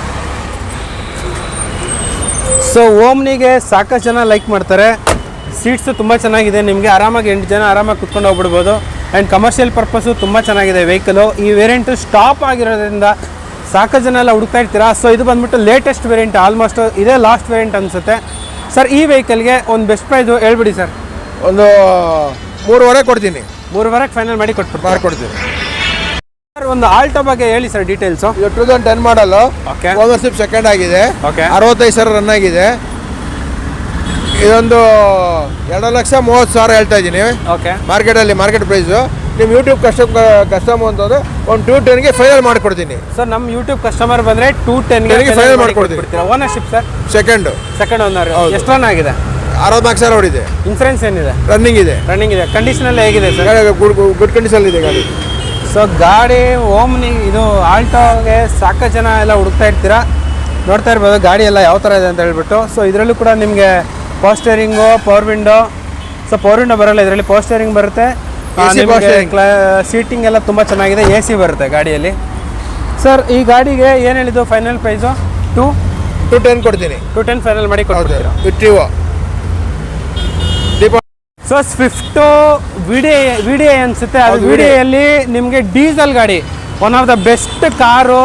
ಸೊ ಓಮ್ನಿಗೆ ಸಾಕಷ್ಟು ಜನ ಲೈಕ್ ಮಾಡ್ತಾರೆ. ಸೀಟ್ಸು ತುಂಬ ಚೆನ್ನಾಗಿದೆ, ನಿಮಗೆ ಆರಾಮಾಗಿ 8 ಜನ ಆರಾಮಾಗಿ ಕುತ್ಕೊಂಡು ಹೋಗ್ಬಿಡ್ಬೋದು. ಆ್ಯಂಡ್ ಕಮರ್ಷಿಯಲ್ ಪರ್ಪಸ್ಸು ತುಂಬ ಚೆನ್ನಾಗಿದೆ ವೆಹಿಕಲು. ಈ ವೇರಿಯಂಟು ಸ್ಟಾಪ್ ಆಗಿರೋದ್ರಿಂದ ಸಾಕಷ್ಟು ಜನ ಎಲ್ಲ ಹುಡುಕ್ತಾ ಇರ್ತೀರಾ. ಸೊ ಇದು ಬಂದ್ಬಿಟ್ಟು ಲೇಟೆಸ್ಟ್ ವೇರಿಯಂಟ್, ಆಲ್ಮೋಸ್ಟ್ ಇದೇ ಲಾಸ್ಟ್ ವೇರಿಯಂಟ್ ಅನಿಸುತ್ತೆ. ಸರ್ ಈ ವೆಹಿಕಲ್ಗೆ ಒಂದು ಬೆಸ್ಟ್ ಪ್ರೈಸು ಹೇಳ್ಬಿಡಿ ಸರ್. ಒಂದು 3,500 ಕೊಡ್ತೀನಿ. 3,500 ಫೈನಲ್ ಮಾಡಿ ಕೊಡ್ತೀನಿ. ಸರ್ ಒಂದು ಆಲ್ಟೋ ಬಗ್ಗೆ ಹೇಳಿ ಸರ್ ಡೀಟೇಲ್ಸು. ಇದು 2010 ಮಾಡಲು. ಓಕೆ. ಓನರ್ಶಿಪ್ ಸೆಕೆಂಡ್ ಆಗಿದೆ. ಓಕೆ. 65,000 ರನ್ ಆಗಿದೆ. ಇದೊಂದು 2,30,000 ಹೇಳ್ತಾ ಇದ್ದೀನಿ. ಓಕೆ. Market price. ನಿಮ್ಮ ಯೂಟ್ಯೂಬ್ ಕಸ್ಟಮರ್ ಅಂತಂದ್ರೆ ಒಂದು 210ಗೆ ಫೈನಲ್ ಮಾಡಿಕೊಡ್ತೀನಿ. ಸರ್ ನಮ್ಮ ಯೂಟ್ಯೂಬ್ ಕಸ್ಟಮರ್ ಬಂದರೆ 210ಗೆ ಫೈನಲ್ ಮಾಡಿಕೊಡ್ತೀನಿ. Ownership sir? Second owner. ಎಷ್ಟು ರನ್ ಆಗಿದೆ? 64,000 ಹೊಡಿದೆ. ಇನ್ಸೂರೆನ್ಸ್ ಏನಿದೆ? ರನ್ನಿಂಗ್ ಇದೆ. ಕಂಡೀಷನ್ ಎಲ್ಲ ಹೇಗಿದೆ ಸರ್? ಗುಡ್ ಕಂಡೀಷನ್ ಇದೆ ಗಾಡಿ. ಸೊ ಗಾಡಿ ಓಮ್ನಿ ಇದು ಆಲ್ಟೋಗೆ ಸಾಕಷ್ಟು ಜನ ಎಲ್ಲ ಹುಡುಕ್ತಾ ಇರ್ತೀರಾ. ನೋಡ್ತಾ ಇರ್ಬೋದು ಗಾಡಿ ಎಲ್ಲ ಯಾವ ಥರ ಇದೆ ಅಂತ ಹೇಳ್ಬಿಟ್ಟು. ಸೊ ಇದರಲ್ಲೂ ಕೂಡ ನಿಮಗೆ power steering, power window. So power window ಬರೋಲ್ಲ ಇದರಲ್ಲಿ, ಪವರ್ ಸ್ಟೇರಿಂಗ್ ಬರುತ್ತೆ. ಸೀಟಿಂಗ್ ಎಲ್ಲ ತುಂಬ ಚೆನ್ನಾಗಿದೆ, AC ಬರುತ್ತೆ ಗಾಡಿಯಲ್ಲಿ. ಸರ್ ಈ ಗಾಡಿಗೆ ಏನು ಹೇಳಿದ್ದು ಫೈನಲ್ ಪ್ರೈಸು? 210 ಕೊಡ್ತೀನಿ. 210 ಫೈನಲ್ ಮಾಡಿ ಕೊಡ್ತೀರಾ? ಸೊ ಸ್ವಿಫ್ಟು ವಿಡಿಯೋ ಅನಿಸುತ್ತೆ, ಅದು ವಿಡಿಯೋಯಲ್ಲಿ ನಿಮಗೆ ಡೀಸೆಲ್ ಗಾಡಿ, one of the best car.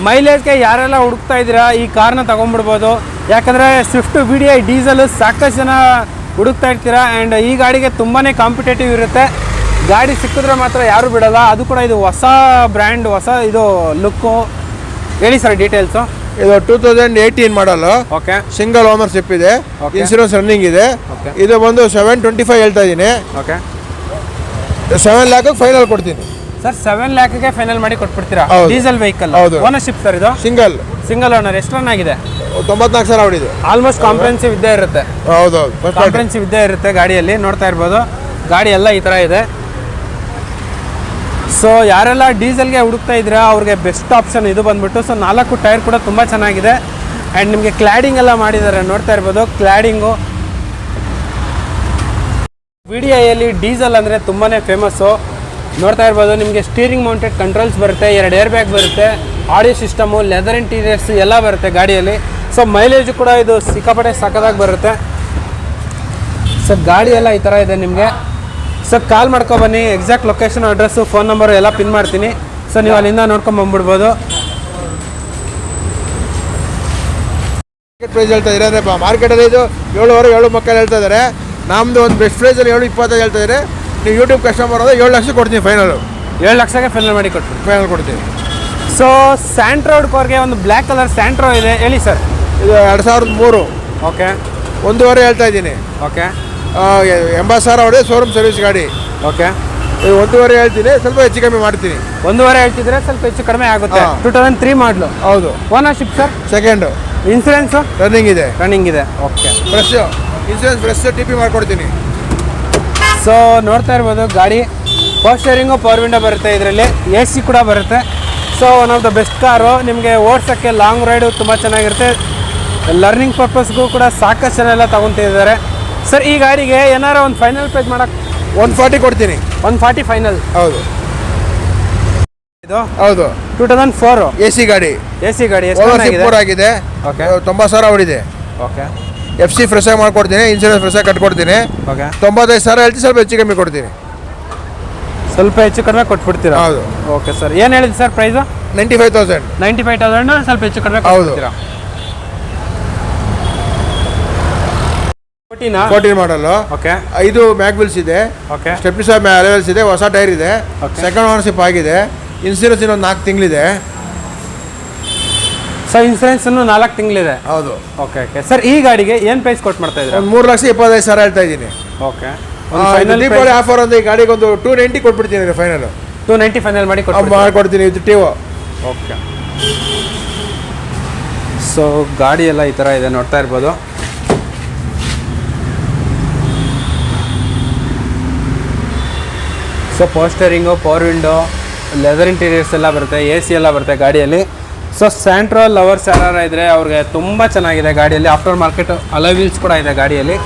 ಮೈಲೇಜ್ಗೆ ಯಾರೆಲ್ಲ ಹುಡುಕ್ತಾ ಇದ್ದೀರಾ ಈ ಕಾರ್ನ ತೊಗೊಂಡ್ಬಿಡ್ಬೋದು. ಯಾಕಂದರೆ ಸ್ವಿಫ್ಟ್ ವಿಡಿಯೋ ಡೀಸೆಲು ಸಾಕಷ್ಟು ಜನ ಹುಡುಕ್ತಾ ಇರ್ತೀರಾ. ಆ್ಯಂಡ್ ಈ ಗಾಡಿಗೆ ತುಂಬಾ ಕಾಂಪಿಟೇಟಿವ್ ಇರುತ್ತೆ. ಗಾಡಿ ಸಿಕ್ಕಿದ್ರೆ ಮಾತ್ರ ಯಾರೂ ಬಿಡೋಲ್ಲ. ಅದು ಕೂಡ ಇದು ಹೊಸ ಬ್ರ್ಯಾಂಡ್, ಹೊಸ ಇದು ಲುಕ್ಕು. ಹೇಳಿ ಸರ್ ಡೀಟೇಲ್ಸು. ಇದು 2018 ಮಾಡಲು. ಓಕೆ. ಸಿಂಗಲ್ ಓನರ್ಶಿಪ್ ಇದೆ, ಇನ್ಸೂರೆನ್ಸ್ ರನ್ನಿಂಗ್ ಇದೆ. ಇದು ಬಂದು 725 ಹೇಳ್ತಾ ಇದ್ದೀನಿ. ಓಕೆ. 7 ಲ್ಯಾಕ್ ಫೈನಲ್ ಕೊಡ್ತೀನಿ ಸರ್. 7 ಲ್ಯಾಕ್ಗೆ ಫೈನಲ್ ಮಾಡಿ ಕೊಟ್ಬಿಡ್ತೀರಾ? Diesel vehicle. ಓನರ್ಶಿಪ್ ಸರ್ ಇದು? Single owner. ಎಷ್ಟು ರನ್ ಆಗಿದೆ? 94,000 ಹೊಡಿದೆ. ಆಲ್ಮೋಸ್ಟ್ ಕಾಂಪ್ರೆನ್ಸಿವ್ ಇದ್ದೇ ಇರುತ್ತೆ. ಹೌದೌದು, ಕಾಂಪ್ರೆನ್ಸಿವ್ ಇದ್ದೇ ಇರುತ್ತೆ ಗಾಡಿಯಲ್ಲಿ. ನೋಡ್ತಾ ಇರ್ಬೋದು ಗಾಡಿ ಎಲ್ಲ ಈ ಥರ ಇದೆ. ಸೊ ಯಾರೆಲ್ಲ ಡೀಸೆಲ್ಗೆ ಹುಡುಕ್ತಾ ಇದ್ದೀರಾ ಅವ್ರಿಗೆ ಬೆಸ್ಟ್ ಆಪ್ಷನ್ ಇದು ಬಂದ್ಬಿಟ್ಟು. ಸೊ 4 ಟೈರ್ ಕೂಡ ತುಂಬ ಚೆನ್ನಾಗಿದೆ. ಆ್ಯಂಡ್ ನಿಮಗೆ ಕ್ಲಾಡಿಂಗ್ ಎಲ್ಲ ಮಾಡಿದ್ದಾರೆ, ನೋಡ್ತಾ ಇರ್ಬೋದು ಕ್ಲಾಡಿಂಗು. ವಿಡಿಯೋಯಲ್ಲಿ ಡೀಸೆಲ್ ಅಂದರೆ ತುಂಬಾ ಫೇಮಸ್ಸು. ನೋಡ್ತಾ ಇರ್ಬೋದು ನಿಮಗೆ ಸ್ಟೀರಿಂಗ್ ಮೌಂಟೆಡ್ ಕಂಟ್ರೋಲ್ಸ್ ಬರುತ್ತೆ, 2 ಏರ್ ಬ್ಯಾಗ್ ಬರುತ್ತೆ, ಆಡಿಯೋ ಸಿಸ್ಟಮು, ಲೆದರ್ ಇಂಟೀರಿಯರ್ಸ್ ಎಲ್ಲ ಬರುತ್ತೆ ಗಾಡಿಯಲ್ಲಿ. ಸೊ ಮೈಲೇಜು ಕೂಡ ಇದು ಸಿಕ್ಕಾಪಟ್ಟೆ ಸಕ್ಕದಾಗಿ ಬರುತ್ತೆ. ಸೊ ಗಾಡಿ ಎಲ್ಲ ಈ ಥರ ಇದೆ ನಿಮಗೆ. ಸೊ ಕಾಲ್ ಮಾಡ್ಕೊಬನ್ನಿ, exact location, address, phone number ಎಲ್ಲ ಪಿನ್ ಮಾಡ್ತೀನಿ. ಸೊ ನೀವು ಅಲ್ಲಿಂದ ನೋಡ್ಕೊಂಬಂದ್ಬಿಡ್ಬೋದು. ಪ್ರೈಸ್ ಹೇಳ್ತಾ ಇದ್ದಾರೆ ಮಾರ್ಕೆಟಲ್ಲಿ. ಇದು 7,500 7 ಮಕ್ಕಳು ಹೇಳ್ತಾ ಇದ್ದಾರೆ. ನಮ್ಮದು ಒಂದು ಬೆಸ್ಟ್ ಪ್ರೈಸಲ್ಲಿ 7,25 ಹೇಳ್ತಾ ಇದ್ದಾರೆ. ನೀವು ಯೂಟ್ಯೂಬ್ ಕಸ್ಟಮರ್ ಆದರೆ 7 ಲಕ್ಷ ಕೊಡ್ತೀನಿ ಫೈನಲು. 7 ಲಕ್ಷಕ್ಕೆ ಫೈನಲ್ ಮಾಡಿ ಕೊಟ್ಟು. ಫೈನಲ್ ಕೊಡ್ತೀನಿ. ಸೊ ಸ್ಯಾಂಟ್ರೋ ಕಾರ್ಗೆ ಒಂದು ಬ್ಲ್ಯಾಕ್ ಕಲರ್ ಸ್ಯಾಂಟ್ರೋ ಇದೆ, ಹೇಳಿ ಸರ್. ಇದು 2003. ಓಕೆ. 1.5 ಹೇಳ್ತಾ ಇದ್ದೀನಿ. ಓಕೆ. 80,000 ಹೊಡೆ ಶೋರೂಮ್ ಸರ್ವಿಸ್ ಗಾಡಿ. ಓಕೆ. 1.5 ಹೇಳ್ತೀನಿ, ಸ್ವಲ್ಪ ಹೆಚ್ಚು ಕಮ್ಮಿ ಮಾಡ್ತೀನಿ. 1.5 ಹೇಳ್ತಿದ್ರೆ ಸ್ವಲ್ಪ ಹೆಚ್ಚು ಕಡಿಮೆ ಆಗುತ್ತೆ. 2003 ಮಾಡಲು. ಹೌದು. Ownership sir? Second. Insurance running ಇದೆ. ರನ್ನಿಂಗ್ ಇದೆ. Okay. Fresh insurance fresh TP ಮಾಡ್ಕೊಡ್ತೀನಿ. ಸೊ ನೋಡ್ತಾ ಇರ್ಬೋದು ಗಾಡಿ ಪವರ್ ಸ್ಟೇರಿಂಗು ಪವರ್ ವಿಂಡೋ ಬರುತ್ತೆ, ಇದರಲ್ಲಿ AC ಕೂಡ ಬರುತ್ತೆ. So one of the best car, ನಿಮಗೆ ಓಡ್ಸೋಕ್ಕೆ ಲಾಂಗ್ ರೈಡು ತುಂಬ ಚೆನ್ನಾಗಿರುತ್ತೆ. ಲರ್ನಿಂಗ್ ಪರ್ಪಸ್ಗೂ ಕೂಡ ಸಾಕಷ್ಟು ಜನ ಎಲ್ಲ ತೊಗೊತಿದ್ದಾರೆ ಸರ್. ಈ ಗಾಡಿಗೆ ಏನಾರು ಒಂದು ಫೈನಲ್ ಪ್ರೈಸ್ ಮಾಡೋಕ್ಕೆ 140 ಕೊಡ್ತೀನಿ. 140 ಫೈನಲ್. ಹೌದು. ಇದು ಹೌದು. 2004 AC ಗಾಡಿ. AC ಗಾಡಿ ಆಗಿದೆ. ಓಕೆ. 90,000 ಹೊಡಿದೆ. ಓಕೆ. FC ಫ್ರೆಶ್ ಆಗಿ ಮಾಡ್ಕೊಡ್ತೀನಿ, ಇನ್ಸೂರೆನ್ಸ್ ಫ್ರೆಶ್ ಆಗಿ ಕಟ್ಕೊಡ್ತೀನಿ. ಓಕೆ. 95,000 ಹೇಳ್ತೀನಿ, ಸ್ವಲ್ಪ ಹೆಚ್ಚು ಕಮ್ಮಿ ಕೊಡ್ತೀನಿ. ಸ್ವಲ್ಪ ಹೆಚ್ಚು ಕಡಿಮೆ ಕೊಟ್ಬಿಡ್ತೀರಾ? ಹೌದು. Okay sir. ಏನು ಹೇಳಿದ್ದು ಸರ್ ಪ್ರೈಸು? 95,000. 95,000 ಸ್ವಲ್ಪ ಹೆಚ್ಚು ಕಡಿಮೆ ಹೌದು. ಕೊಡ್ತೀರಾ? 14 ಮಾಡಲು. ಓಕೆ. 5 ಮ್ಯಾಗ್ ವೀಲ್ಸ್ ಇದೆ. ಓಕೆ. ಸ್ಟೆಪ್ನಿ ಸಹ ಅಲವೆಲ್ಸ್ ಇದೆ, ಹೊಸ ಟೈರ್ ಇದೆ. Okay. ಸೆಕೆಂಡ್ ಓನರ್ಶಿಪ್ ಆಗಿದೆ. ಇನ್ಸೂರೆನ್ಸ್ ಇನ್ನೊಂದು 4 ತಿಂಗಳಿದೆ. ಸರ್ ಇನ್ಸೂರೆನ್ಸ್ 4 ತಿಂಗಳಿದೆ. ಹೌದು. ಓಕೆ. Okay sir. ಈ ಗಾಡಿಗೆ ಏನು ಪ್ರೈಸ್ ಕೊಟ್ಟು ಮಾಡ್ತಾ ಇದ್ದೀರಾ? ಒಂದು 3,25,000 ಹೇಳ್ತಾ ಇದ್ದೀನಿ. ಓಕೆ. ದೀಪಾವಳಿ ಆಫರ್ ಒಂದು ಈ ಗಾಡಿಗೆ ಒಂದು 290 ಕೊಟ್ಬಿಡ್ತೀನಿ ಫೈನಲ್. 290 ಫೈನಲ್ ಮಾಡಿ ಮಾಡ್ಕೊಡ್ತೀನಿ ವಿತ್ ಟಿವೋ. ಓಕೆ. ಸೊ ಗಾಡಿ ಎಲ್ಲ ಈ ಥರ ಇದೆ, ನೋಡ್ತಾ ಇರ್ಬೋದು. So power steering, power window, leather interiors ಎಲ್ಲ ಬರುತ್ತೆ, AC ಎಲ್ಲ ಬರುತ್ತೆ ಗಾಡಿಯಲ್ಲಿ. ಸೊ ಸ್ಯಾಂಟ್ರೋ ಲವರ್ಸ್ ಯಾರು ಇದ್ದರೆ ಅವ್ರಿಗೆ ತುಂಬ ಚೆನ್ನಾಗಿದೆ ಗಾಡಿಯಲ್ಲಿ. ಆಫ್ಟರ್ ಮಾರ್ಕೆಟ್ ಅಲಾಯ್ ವೀಲ್ಸ್ ಕೂಡ ಇದೆ ಗಾಡಿಯಲ್ಲಿ.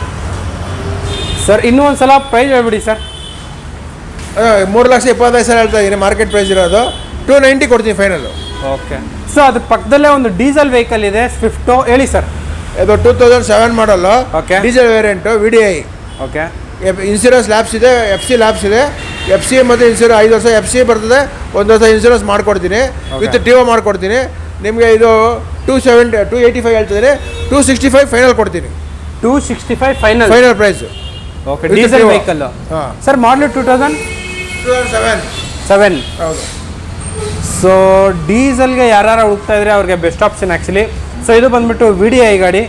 ಸರ್ ಇನ್ನೂ ಒಂದು ಸಲ ಪ್ರೈಸ್ ಹೇಳ್ಬಿಡಿ ಸರ್. 3,25,000 ಹೇಳ್ತಾ ಇದ್ದೀನಿ, ಮಾರ್ಕೆಟ್ ಪ್ರೈಸ್ ಇರೋದು. 290 ಕೊಡ್ತೀನಿ ಫೈನಲ್ಲು. ಓಕೆ. ಸೊ ಅದ್ರ ಪಕ್ಕದಲ್ಲೇ ಒಂದು ಡೀಸೆಲ್ ವೆಹಿಕಲ್ ಇದೆ, ಸ್ವಿಫ್ಟು, ಹೇಳಿ ಸರ್. ಇದು 2007 ಮಾಡಲು. Okay. Diesel variant VDI. Okay. Insurance lapse ಇದೆ, FC ಲ್ಯಾಬ್ಸ್ ಇದೆ. FC ಮತ್ತು ಇನ್ಸೂರೆನ್ಸ್ 5 ವರ್ಷ FC ಬರ್ತದೆ, 1 ವರ್ಷ ಇನ್ಸೂರೆನ್ಸ್ ಮಾಡ್ಕೊಡ್ತೀನಿ, ವಿತ್ ಟಿವೋ ಮಾಡ್ಕೊಡ್ತೀನಿ. ನಿಮಗೆ ಇದು 285 ಹೇಳ್ತಿದ್ದೀನಿ, 265 ಫೈನಲ್ ಕೊಡ್ತೀನಿ. 265 final price. Okay. Diesel vehicle sir. ಮಾಡಲು 2007. ಹೌದು. ಸೊ ಡೀಸೆಲ್ಗೆ ಯಾರು ಹುಡುಕ್ತಾ ಇದ್ರೆ ಅವ್ರಿಗೆ ಬೆಸ್ಟ್ ಆಪ್ಷನ್ ಆ್ಯಕ್ಚುಲಿ. ಸೊ ಇದು ಬಂದ್ಬಿಟ್ಟು VDI ಗಾಡಿ.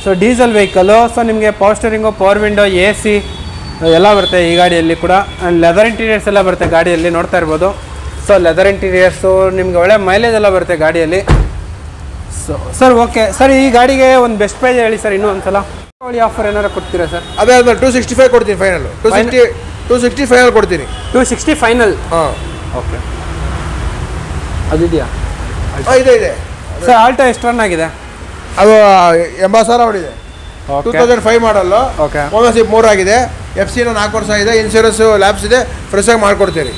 So diesel vehicle. ಸೊ ನಿಮಗೆ power steering, power window, AC ಎಲ್ಲ ಬರುತ್ತೆ ಈ ಗಾಡಿಯಲ್ಲಿ ಕೂಡ. ಆ್ಯಂಡ್ ಲೆದರ್ ಇಂಟೀರಿಯರ್ಸ್ ಎಲ್ಲ ಬರುತ್ತೆ ಗಾಡಿಯಲ್ಲಿ, ನೋಡ್ತಾ ಇರ್ಬೋದು. ಸೊ ಲೆದರ್ ಇಂಟೀರಿಯರ್ಸು ನಿಮಗೆ ಒಳ್ಳೆ ಮೈಲೇಜ್ ಎಲ್ಲ ಬರುತ್ತೆ ಗಾಡಿಯಲ್ಲಿ. ಸೊ ಸರ್ ಓಕೆ ಸರ್, ಈ ಗಾಡಿಗೆ ಒಂದು ಬೆಸ್ಟ್ ಪ್ರೈಸ್ ಹೇಳಿ ಸರ್ ಇನ್ನೂ ಒಂದು ಸಲ. ಆಫರ್ ಏನಾರು ಕೊಡ್ತೀರಾ ಸರ್? ಅದೇ 265 ಕೊಡ್ತೀನಿ ಫೈನಲ್. 260 ಫೈನಲ್ ಕೊಡ್ತೀನಿ. 260 ಫೈನಲ್. ಹಾಂ. ಓಕೆ. ಅದಿದೆಯಾ? ಇದೆ. ಸರ್ ಆಲ್ಟೋ ಎಷ್ಟು ರನ್ ಆಗಿದೆ? ಅದು 80,000 ಹೊಡಿದೆ. 2005 ಮಾಡಲ್ಲ. ಓಕೆ. ಓನರ್ಶಿಪ್ 3 ಆಗಿದೆ. FC 4 ವರ್ಷ ಇದೆ. ಇನ್ಶೂರೆನ್ಸ್ ಲ್ಯಾಬ್ಸ್ ಇದೆ, ಫ್ರೆಶ್ ಆಗಿ ಮಾಡ್ಕೊಡ್ತೀರಿ.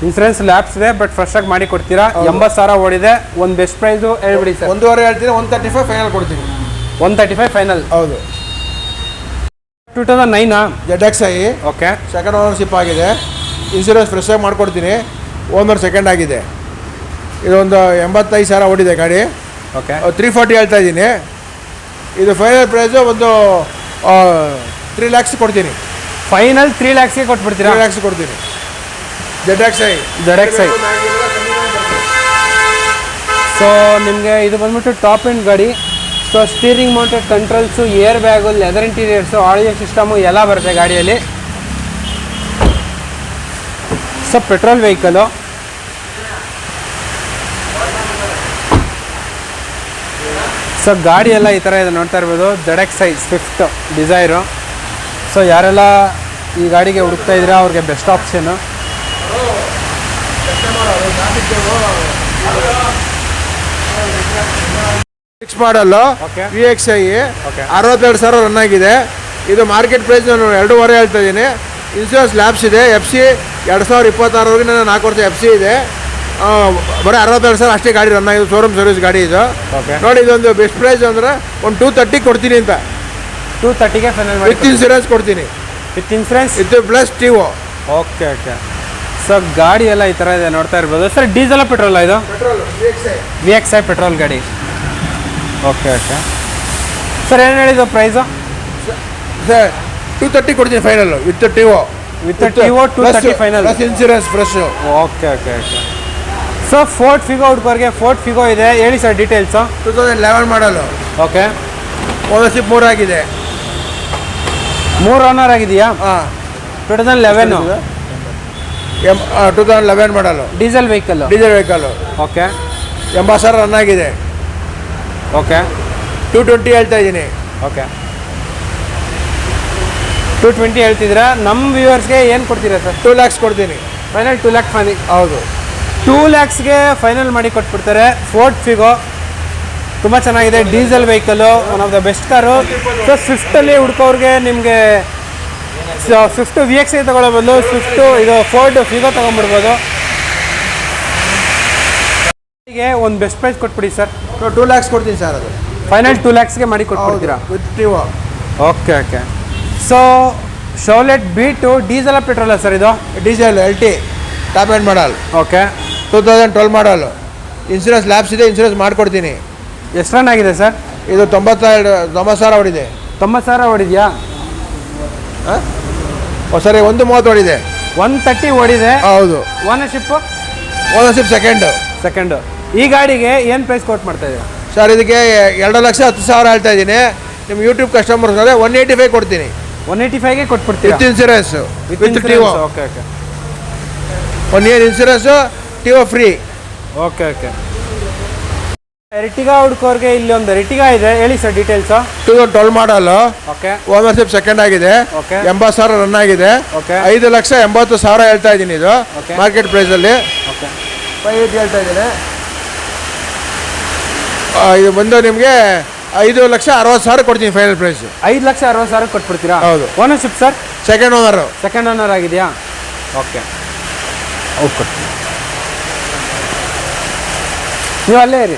ಇನ್ಸೂರೆನ್ಸ್ ಲ್ಯಾಬ್ಸ್ ಇದೆ, ಬಟ್ ಫ್ರೆಶ್ ಆಗಿ ಮಾಡಿ ಕೊಡ್ತೀರಾ. 80,000 ಓಡಿದೆ. ಒಂದು ಬೆಸ್ಟ್ ಪ್ರೈಸು ಹೇಳ್ಬಿಡಿ ಸರ್. 1.5 ಹೇಳ್ತೀನಿ, 135 ಫೈನಲ್ ಕೊಡ್ತೀನಿ. 135 ಫೈನಲ್. ಹೌದು. 2009 ZXi. ಓಕೆ. ಸೆಕೆಂಡ್ ಓನರ್ಶಿಪ್ ಆಗಿದೆ. ಇನ್ಶೂರೆನ್ಸ್ ಫ್ರೆಶ್ ಆಗಿ ಮಾಡ್ಕೊಡ್ತೀನಿ. ಓನರ್ ಸೆಕೆಂಡ್ ಆಗಿದೆ. ಇದೊಂದು 85,000 ಓಡಿದೆ ಗಾಡಿ. ಓಕೆ. 340 ಹೇಳ್ತಾ ಇದ್ದೀನಿ. ಇದು ಫೈನಲ್ ಪ್ರೈಸು ಒಂದು 3 lakhs ಕೊಡ್ತೀನಿ. ಫೈನಲ್ 3 lakhsಗೆ ಕೊಟ್ಬಿಡ್ತೀರಾ? 3 lakhs ಕೊಡ್ತೀನಿ. ZXi. ಸೊ ನಿಮಗೆ ಇದು ಬಂದ್ಬಿಟ್ಟು ಟಾಪ್ ಎಂಡ್ ಗಾಡಿ. So steering mounted controls, air bag, leather interiors, audio system ಎಲ್ಲ ಬರುತ್ತೆ ಗಾಡಿಯಲ್ಲಿ. So petrol vehicle. ಸೊ ಗಾಡಿ ಎಲ್ಲ ಈ ಥರ ಇದೆ, ನೋಡ್ತಾ ಇರ್ಬೋದು. ZXi Swift Dzire. ಸೊ ಯಾರೆಲ್ಲ ಈ ಗಾಡಿಗೆ ಹುಡುಕ್ತಾ ಇದ್ದೀರಾ ಅವ್ರಿಗೆ ಬೆಸ್ಟ್ ಆಪ್ಷನು. ಮಾಡಲು. ಓಕೆ. VXi. ಓಕೆ. 62,000 ರನ್ ಆಗಿದೆ. ಇದು ಮಾರ್ಕೆಟ್ ಪ್ರೈಸ್ ನಾನು 2.5 ಹೇಳ್ತಾ ಇದ್ದೀನಿ. ಇನ್ಶೂರೆನ್ಸ್ ಲ್ಯಾಬ್ಸ್ ಇದೆ. FC 2026ವರೆಗೆ ನಾನು 4 ವರ್ಷ FC ಇದೆ. ಬರೀ 62,000 ಅಷ್ಟೇ ಗಾಡಿ ರನ್ ಆಗಿದೆ. ಶೋರೂಮ್ ಸರ್ವಿಸ್ ಗಾಡಿ ಇದು. ನೋಡಿ, ಇದೊಂದು ಬೆಸ್ಟ್ ಪ್ರೈಸ್ ಅಂದರೆ ಒಂದು 230 ಕೊಡ್ತೀನಿ ಅಂತ. 230ಗೆ ಫೈನಲ್ ಮಾಡಿ. ವಿತ್ ಇನ್ಸೂರೆನ್ಸ್ ಕೊಡ್ತೀನಿ. With insurance with plus TO. Okay. Okay. So ಗಾಡಿ ಎಲ್ಲ ಈ ಥರ ಇದೆ, ನೋಡ್ತಾ ಇರ್ಬೋದು. ಸರ್ ಡೀಸೆಲ್ ಪೆಟ್ರೋಲ್ ಇದು? ಪೆಟ್ರೋಲ್. VXi ಪೆಟ್ರೋಲ್ ಗಾಡಿ. ಓಕೆ. ಓಕೆ ಸರ್ ಏನು ಹೇಳಿದ್ದು ಪ್ರೈಸು? ಸರ್ 230 ಕೊಡ್ತೀನಿ final with TO. With TO 230 final plus insurance fresh. Okay okay okay. So Ford Figo ಹುಡ್ಕೋರಿಗೆ ಫೋರ್ಟ್ ಫಿಗೋ ಇದೆ, ಹೇಳಿ ಸರ್ ಡೀಟೇಲ್ಸು. 2011 ಮಾಡಲು. ಓಕೆ. ಓನರ್ಶಿಪ್ 3 ಆಗಿದೆ. 3 ಓನರ್ ಆಗಿದೆಯಾ? ಹಾಂ. 2011 2011 ಮಾಡಲು. Diesel vehicle. ಓಕೆ. 80,000 ರನ್ ಆಗಿದೆ. ಓಕೆ. 220 ಹೇಳ್ತಾ ಇದ್ದೀನಿ. ಓಕೆ. 220 ಹೇಳ್ತಿದ್ದೀರಾ. ನಮ್ಮ ವ್ಯೂವರ್ಸ್ಗೆ ಏನು ಕೊಡ್ತೀರಾ ಸರ್? 2 lakhs ಕೊಡ್ತೀನಿ. Final 2 lakh final. ಹೌದು. 2 lakhsಗೆ ಫೈನಲ್ ಮಾಡಿ ಕೊಟ್ಬಿಡ್ತಾರೆ. ಫೋರ್ಟ್ ಫಿಗೋ ತುಂಬ ಚೆನ್ನಾಗಿದೆ, diesel vehicle, one of the best car. So ಸ್ವಿಫ್ಟಲ್ಲಿ ಹುಡ್ಕೋರಿಗೆ ನಿಮಗೆ ಸ್ವಿಫ್ಟು VXI ತೊಗೊಳ್ಳೋ ಬದಲು ಸ್ವಿಫ್ಟು ಇದು ಫೋರ್ಡ್ ಫಿಗೋ ತೊಗೊಂಡ್ಬಿಡ್ಬೋದು. ಹೀಗೆ ಒಂದು ಬೆಸ್ಟ್ ಪ್ರೈಸ್ ಕೊಟ್ಬಿಡಿ ಸರ್. 2 lakhs ಕೊಡ್ತೀನಿ ಸರ್. ಅದು ಫೈನಲ್ 2 lakhsಗೆ ಮಾಡಿ ಕೊಟ್ಬಿಡ್ತೀರಾ? With TO. Okay okay. So Chevrolet Beat diesel petrol sir ಇದು? Diesel LT top end model. Okay. 2012 model. Insurance lapse ಇದೆ, ಇನ್ಸೂರೆನ್ಸ್ ಮಾಡಿಕೊಡ್ತೀನಿ. ಎಷ್ಟು ರನ್ ಆಗಿದೆ ಸರ್ ಇದು? 90,000 ಹೊಡಿದೆ. 90,000 ಹೊಡಿದೆಯಾ? ಸರಿ, 130 ಹೊಡಿದೆ. 130 ಹೊಡಿದೆ. ಹೌದು. Ownership second. ಈ ಗಾಡಿಗೆ ಏನು ಪ್ರೈಸ್ ಕೊಟ್ಟು ಮಾಡ್ತಾ ಇದೆ ಸರ್? ಇದಕ್ಕೆ 2,10,000 ಹೇಳ್ತಾ ಇದ್ದೀನಿ. ನಿಮ್ಮ ಯೂಟ್ಯೂಬ್ ಕಸ್ಟಮರ್ಸ್ 185 ಕೊಡ್ತೀನಿ. 185ಗೆ ಕೊಟ್ಬಿಡ್ತೀವಿ with insurance, with TO. Okay okay. 1 year insurance, TO free. Okay okay. Ertiga ಹುಡ್ಕೋರಿಗೆ ಇಲ್ಲಿ ಒಂದು ಎರ್ಟಿಗಾ ಇದೆ, ಹೇಳಿ sir details. 2012 model. Okay. Ownership second ಆಗಿದೆ. ಓಕೆ. 80,000 ರನ್ ಆಗಿದೆ. ಓಕೆ. 5,80,000 ಹೇಳ್ತಾ ಇದ್ದೀನಿ. ಇದು ಓಕೆ. ಮಾರ್ಕೆಟ್ ಪ್ರೈಸಲ್ಲಿ. ಓಕೆ. 580 ಹೇಳ್ತಾ ಇದ್ದೀನಿ. ಇದು ಬಂದು ನಿಮಗೆ 5,60,000 ಕೊಡ್ತೀನಿ ಫೈನಲ್ ಪ್ರೈಸ್. 5,60,000 ಕೊಟ್ಬಿಡ್ತೀರಾ? ಹೌದು. Ownership sir? ಸೆಕೆಂಡ್ ಓನರ್ ಆಗಿದೆಯಾ? ಓಕೆ. ಓಕೆ. ನೀವು ಅಲ್ಲೇ ಇರಿ.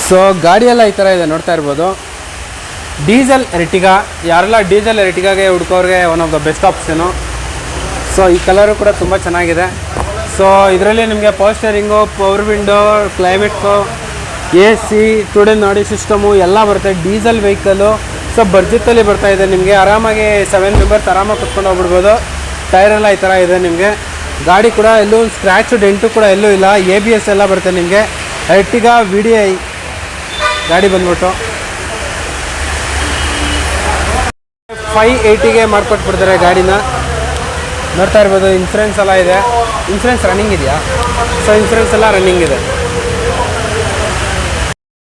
ಸೊ ಗಾಡಿಯೆಲ್ಲ ಈ ಥರ ಇದೆ, ನೋಡ್ತಾ ಇರ್ಬೋದು. ಡೀಸೆಲ್ ಎರ್ಟಿಗಾ, ಯಾರೆಲ್ಲ ಡೀಸೆಲ್ ಎರ್ಟಿಗಾಗೆ ಹುಡ್ಕೋರಿಗೆ one of the best option. So ಈ ಕಲರು ಕೂಡ ತುಂಬ ಚೆನ್ನಾಗಿದೆ. ಸೊ ಇದರಲ್ಲಿ ನಿಮಗೆ power steering, power window, climate, AC, ಟುಡೇ ನಾಡಿ ಸಿಸ್ಟಮು ಎಲ್ಲ ಬರುತ್ತೆ. Diesel vehicle. ಸೊ ಬಡ್ಜೆಟಲ್ಲಿ ಬರ್ತಾ ಇದೆ ನಿಮಗೆ. ಆರಾಮಾಗಿ 7 ಮೆಂಬರ್ಸ್ ಆರಾಮಾಗಿ ಕುತ್ಕೊಂಡು ಹೋಗ್ಬಿಡ್ಬೋದು. ಟೈರೆಲ್ಲ ಈ ಥರ ಇದೆ ನಿಮಗೆ. ಗಾಡಿ ಕೂಡ ಎಲ್ಲೂ ಸ್ಕ್ರ್ಯಾಚು ಡೆಂಟು ಕೂಡ ಎಲ್ಲೂ ಇಲ್ಲ. ABS ಎಲ್ಲ ಬರುತ್ತೆ ನಿಮಗೆ. ಎರ್ಟಿಗಾ VDI ಗಾಡಿ ಬಂದ್ಬಿಟ್ಟು 580ಗೆ ಮಾಡ್ಕೊಟ್ಬಿಡ್ತಾರೆ ಗಾಡಿನ. ನೋಡ್ತಾ ಇರ್ಬೋದು. ಇನ್ಸೂರೆನ್ಸ್ ಎಲ್ಲ ಇದೆ. ಇನ್ಸೂರೆನ್ಸ್ ರನ್ನಿಂಗ್ ಇದೆಯಾ? ಸೊ ಇನ್ಸೂರೆನ್ಸ್ ಎಲ್ಲ ರನ್ನಿಂಗ್ ಇದೆ.